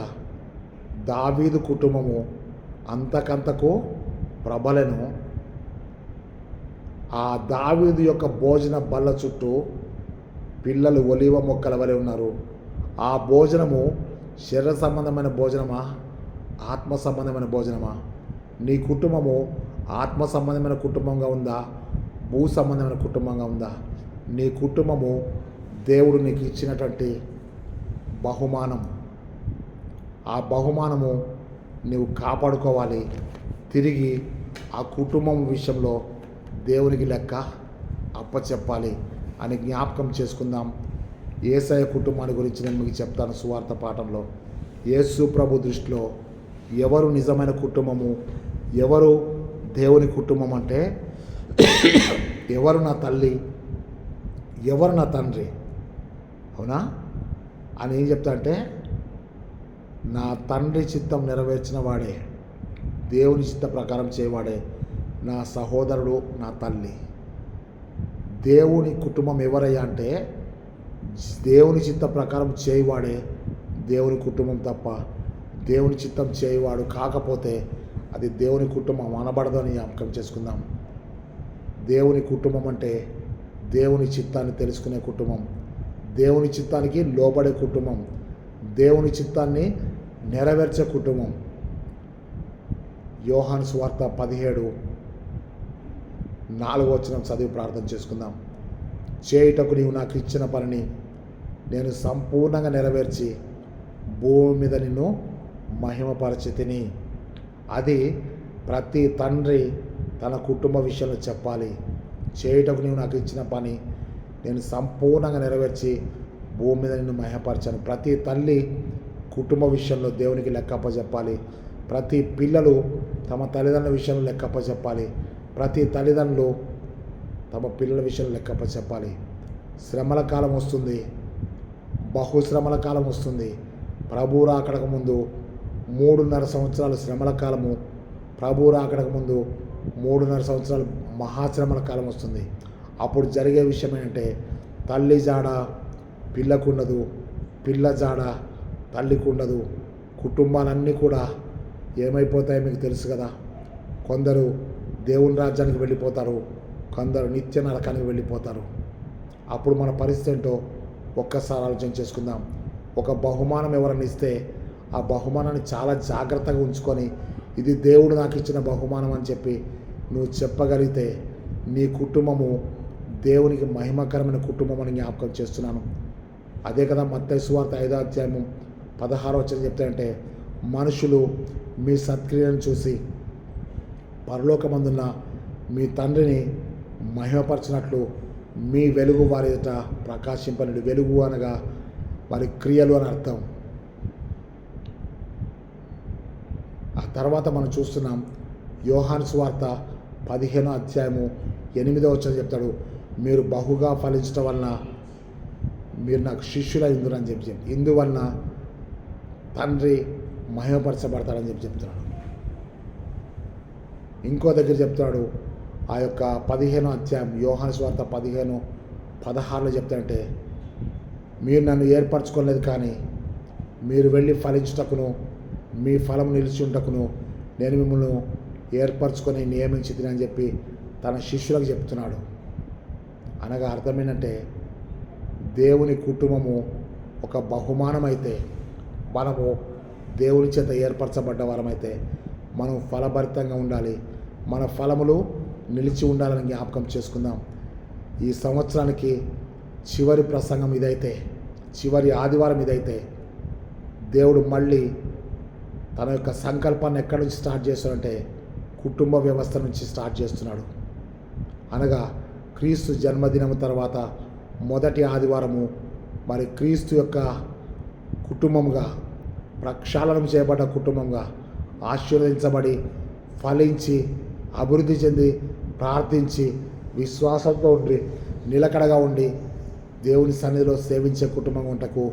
దావీదు కుటుంబము అంతకంతకు ప్రబలను. ఆ దావీదు యొక్క భోజన బల్ల చుట్టూ పిల్లలు ఒలివ మొక్కల వలె ఉన్నారు. ఆ భోజనము శరీర సంబంధమైన భోజనమా, ఆత్మ సంబంధమైన భోజనమా? నీ కుటుంబము ఆత్మ సంబంధమైన కుటుంబంగా ఉందా, భూ సంబంధమైన కుటుంబంగా ఉందా? నీ కుటుంబము దేవుడు నీకు ఇచ్చినటువంటి బహుమానం. ఆ బహుమానము నువ్వు కాపాడుకోవాలి. తిరిగి ఆ కుటుంబం విషయంలో దేవునికి లెక్క అప్పచెప్పాలి అని జ్ఞాపకం చేసుకుందాం. యేసయ్య కుటుంబాన్ని గురించి నేను మీకు చెప్తాను సువార్త పాఠంలో. యేసు ప్రభు దృష్టిలో ఎవరు నిజమైన కుటుంబము, ఎవరు దేవుని కుటుంబం అంటే ఎవరు నా తల్లి, ఎవరు నా తండ్రి, అవునా అని ఏం చెప్తా అంటే, నా తండ్రి చిత్తం నెరవేర్చిన వాడే, దేవుని చిత్త ప్రకారం చేయవాడే నా సహోదరుడు, నా తల్లి. దేవుని కుటుంబం ఎవరయ్యా అంటే దేవుని చిత్త ప్రకారం చేయవాడే దేవుని కుటుంబం తప్ప దేవుని చిత్తం చేయవాడు కాకపోతే అది దేవుని కుటుంబం అనబడదు అని జ్ఞాపకం చేసుకుందాం. దేవుని కుటుంబం అంటే దేవుని చిత్తాన్ని తెలుసుకునే కుటుంబం, దేవుని చిత్తానికి లోబడే కుటుంబం, దేవుని చిత్తాన్ని నెరవేర్చే కుటుంబం. యోహాను సువార్త 17:4 చదివి ప్రార్థన చేసుకుందాం. చేయుటకు నీవు నాకు ఇచ్చిన పనిని నేను సంపూర్ణంగా నెరవేర్చి భూమి మీద నిన్ను మహిమపరచితిని. అది ప్రతి తండ్రి తన కుటుంబ విషయంలో చెప్పాలి. చేయుటకు నీవు నాకు ఇచ్చిన పని నేను సంపూర్ణంగా నెరవేర్చి భూమి మీద నిన్ను మహిమపరచాను. ప్రతి తల్లి కుటుంబ విషయంలో దేవునికి లెక్కప్ప చెప్పాలి. ప్రతి పిల్లలు తమ తల్లిదండ్రుల విషయంలో లెక్కప్ప చెప్పాలి. ప్రతి తల్లిదండ్రులు తమ పిల్లల విషయంలో లెక్కప్ప చెప్పాలి. శ్రమల కాలం వస్తుంది, బహుశ్రమల కాలం వస్తుంది. ప్రభువు రాకడకు ముందు 3.5 సంవత్సరాలు శ్రమల కాలము, ప్రభువు రాకడకు ముందు 3.5 సంవత్సరాలు మహాశ్రమల కాలం వస్తుంది. అప్పుడు జరిగే విషయం ఏంటంటే తల్లి జాడ పిల్లకు ఉండదు, పిల్ల జాడ తల్లికి ఉండదు. కుటుంబాలన్నీ కూడా ఏమైపోతాయో మీకు తెలుసు కదా. కొందరు దేవుని రాజ్యానికి వెళ్ళిపోతారు, కొందరు నిత్య నరకానికి వెళ్ళిపోతారు. అప్పుడు మన పరిస్థితి ఏంటో ఒక్కసారి ఆలోచన చేసుకుందాం. ఒక బహుమానం ఎవరైనా ఇస్తే ఆ బహుమానాన్ని చాలా జాగ్రత్తగా ఉంచుకొని ఇది దేవుడు నాకు ఇచ్చిన బహుమానం అని చెప్పి నువ్వు చెప్పగలిగితే నీ కుటుంబము దేవునికి మహిమకరమైన కుటుంబం అని జ్ఞాపకం చేస్తున్నాను. అదే కదా మత్తయి సువార్త 5వ అధ్యాయము 16వ వచనం చెప్తాయంటే, మనుషులు మీ సత్క్రియలను చూసి పరలోకమందున్న మీ తండ్రిని మహిమపరచినట్లు మీ వెలుగు వారి ఎదుట ప్రకాశింపనుడి. వెలుగు అనగా వారి క్రియలు అని అర్థం. ఆ తర్వాత మనం చూస్తున్నాం యోహాను సువార్త 15వ అధ్యాయము 8వ వచనం చెప్తాడు, మీరు బహుగా ఫలించడం వలన మీరు నాకు శిష్యులై ఉందని చెప్పి ఇందువలన తండ్రి మహిమపరచబడతాడని చెప్తున్నాడు. ఇంకో దగ్గర చెప్తాడు, ఆ యొక్క 15వ అధ్యాయం యోహాను సువార్త 15:16 చెప్తాడంటే, మీరు నన్ను ఏర్పరచుకోలేదు కానీ మీరు వెళ్ళి ఫలించుటకును మీ ఫలం నిలిచి ఉంటకును నేను మిమ్మల్ని ఏర్పరచుకొని నియమించితిని అని చెప్పి తన శిష్యులకు చెప్తున్నాడు. అనగా అర్థమేంటంటే, దేవుని కుటుంబము ఒక బహుమానం అయితే, మనము దేవుని చేత ఏర్పరచబడ్డ వారమైతే మనం ఫలభరితంగా ఉండాలి, మన ఫలములు నిలిచి ఉండాలని జ్ఞాపకం చేసుకుందాం. ఈ సంవత్సరానికి చివరి ప్రసంగం ఇదైతే, చివరి ఆదివారం ఇదైతే, దేవుడు మళ్ళీ తన యొక్క సంకల్పాన్ని ఎక్కడి నుంచి స్టార్ట్ చేస్తాడంటే కుటుంబ వ్యవస్థ నుంచి స్టార్ట్ చేస్తున్నాడు. అనగా క్రీస్తు జన్మదినం తర్వాత మొదటి ఆదివారము మరి క్రీస్తు యొక్క కుటుంబంగా, ప్రక్షాళనం చేయబడ్డ కుటుంబంగా ఆశీర్వదించబడి ఫలించి అభివృద్ధి చెంది ప్రార్థించి విశ్వాసంతో ఉండి నిలకడగా ఉండి దేవుని సన్నిధిలో సేవించే కుటుంబం ఉంటకు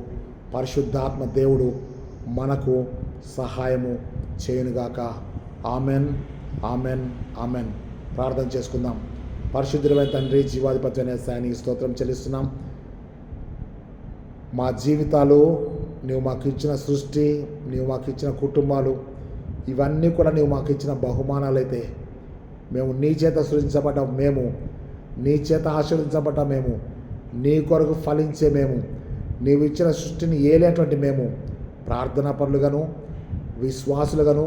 పరిశుద్ధాత్మ దేవుడు మనకు సహాయము చేయునుగాక. Amen, amen, amen. ప్రార్థన చేసుకుందాం. పరిశుద్ధుడైన తండ్రి, జీవాధిపతి అనే సాయానికి స్తోత్రం చెల్లిస్తున్నాం. మా జీవితాలు, నీవు మాకు ఇచ్చిన సృష్టి, నీవు మాకు ఇచ్చిన కుటుంబాలు, ఇవన్నీ కూడా నీవు మాకు ఇచ్చిన బహుమానాలైతే, మేము నీ చేత సృజించబడ్డ మేము, నీ చేత ఆశీర్వదించబడ్డ మేము, నీ కొరకు ఫలించే మేము, నీవు ఇచ్చిన సృష్టిని ఏలేటువంటి మేము ప్రార్థనా పరులుగాను, విశ్వాసులుగాను,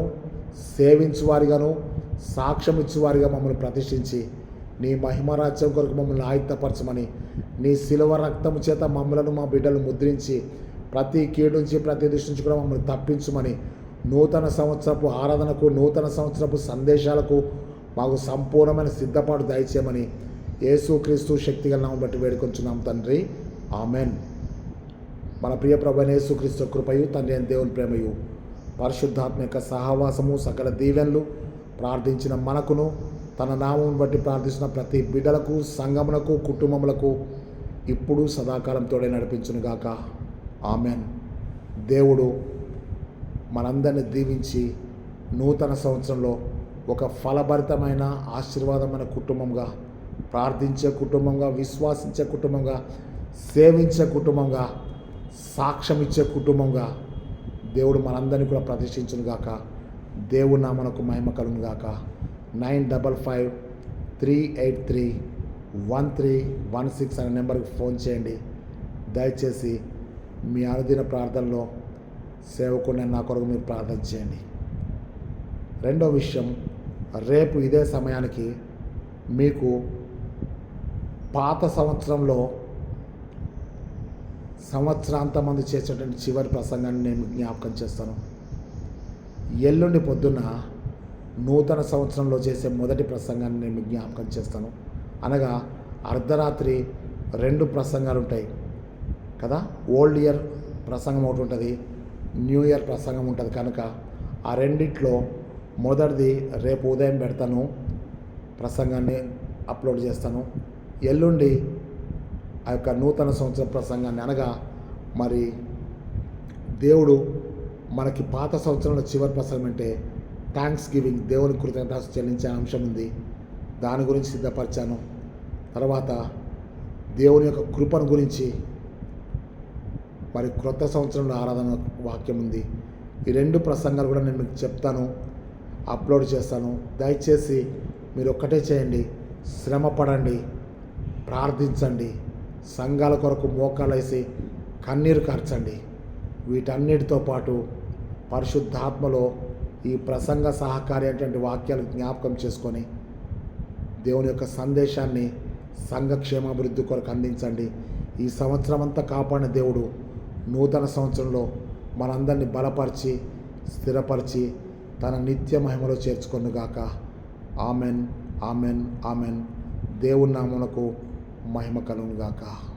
సేవించువారిగాను, సాక్ష్యం ఇచ్చేవారిగా మమ్మల్ని ప్రతిష్ఠించి నీ మహిమరాజ్యం కొరకు మమ్మల్ని ఆయుత్తపరచమని, నీ శిలువ రక్తము చేత మమ్మలను మా బిడ్డలు ముద్రించి ప్రతి కీడు నుంచి ప్రతి దృష్టి నుంచి కూడా మమ్మల్ని తప్పించమని, నూతన సంవత్సరపు ఆరాధనకు, నూతన సంవత్సరపు సందేశాలకు మాకు సంపూర్ణమైన సిద్ధపాటు దయచేయమని యేసుక్రీస్తు శక్తిగల నామమును బట్టి వేడుకొంచున్నాం తండ్రి. ఆమెన్. మన ప్రియ ప్రభువైన యేసుక్రీస్తు కృపయు, తండ్రి అయిన దేవుని ప్రేమయు, పరిశుద్ధాత్మ యొక్క సహవాసము, సకల దీవెనలు ప్రార్థించిన మనకును, తన నామమును బట్టి ప్రార్థిస్తున్న ప్రతి బిడ్డలకు, సంఘమునకు, కుటుంబములకు ఇప్పుడు సదాకాలం తోడే నడిపించునుగాక. ఆమెన్. దేవుడు మనందరిని దీవించి నూతన సంవత్సరంలో ఒక ఫలభరితమైన ఆశీర్వాదమైన కుటుంబంగా, ప్రార్థించే కుటుంబంగా, విశ్వాసించే కుటుంబంగా, సేవించే కుటుంబంగా, సాక్ష్యం ఇచ్చే కుటుంబంగా దేవుడు మనందరినీ కూడా ప్రతిష్ఠించునుగాక. దేవుడు నామమునకు మహిమ కలుగునుగాక. 9553831316 అనే నెంబర్కి ఫోన్ చేయండి. దయచేసి మీ అనుదిన ప్రార్థనలో సేవకుని నా కొరకు మీరు ప్రార్థన చేయండి. రెండో విషయం, రేపు ఇదే సమయానికి మీకు పాత సంవత్సరంలో సంవత్సరాంతమంది చేసేటువంటి చివరి ప్రసంగాన్ని నేను జ్ఞాపకం చేస్తాను. ఎల్లుండి పొద్దున్న నూతన సంవత్సరంలో చేసే మొదటి ప్రసంగాన్ని నేను జ్ఞాపకం చేస్తాను. అనగా అర్ధరాత్రి 2 ప్రసంగాలు ఉంటాయి కదా. ఓల్డ్ ఇయర్ ప్రసంగం ఒకటి ఉంటుంది, న్యూ ఇయర్ ప్రసంగం ఉంటుంది. కనుక ఆ రెండిట్లో మొదటిది రేపు ఉదయం పెడతాను, ప్రసంగాన్ని అప్లోడ్ చేస్తాను. ఎల్లుండి ఆ యొక్క నూతన సంవత్సర ప్రసంగాన్ని, అనగా మరి దేవుడు మనకి పాత సంవత్సరంలో చివరి ప్రసంగం అంటే థ్యాంక్స్ గివింగ్, దేవుని కృతజ్ఞత చెల్లించే అంశం ఉంది. దాని గురించి సిద్ధపరిచాను. తర్వాత దేవుని యొక్క కృపను గురించి, మరి క్రొత్త సంవత్సరంలో ఆరాధన వాక్యం ఉంది. ఈ 2 ప్రసంగాలు కూడా నేను మీకు చెప్తాను, అప్లోడ్ చేస్తాను. దయచేసి మీరు ఒక్కటే చేయండి, శ్రమ పడండి, ప్రార్థించండి, సంఘాల కొరకు మోకాలేసి కన్నీరు కార్చండి. వీటన్నిటితో పాటు పరిశుద్ధాత్మలో ఈ ప్రసంగ సహకారి అనేటువంటి వాక్యాలు జ్ఞాపకం చేసుకొని దేవుని యొక్క సందేశాన్ని సంఘ క్షేమాభివృద్ధి కొరకు అందించండి. ఈ సంవత్సరం అంతా కాపాడిన దేవుడు నూతన సంవత్సరంలో మనందరినీ బలపరిచి స్థిరపరిచి తన నిత్య మహిమలో చేర్చుకొనుగాక. Amen, amen, amen. దేవుని నామమునకు మహిమ కలుగునుగాక.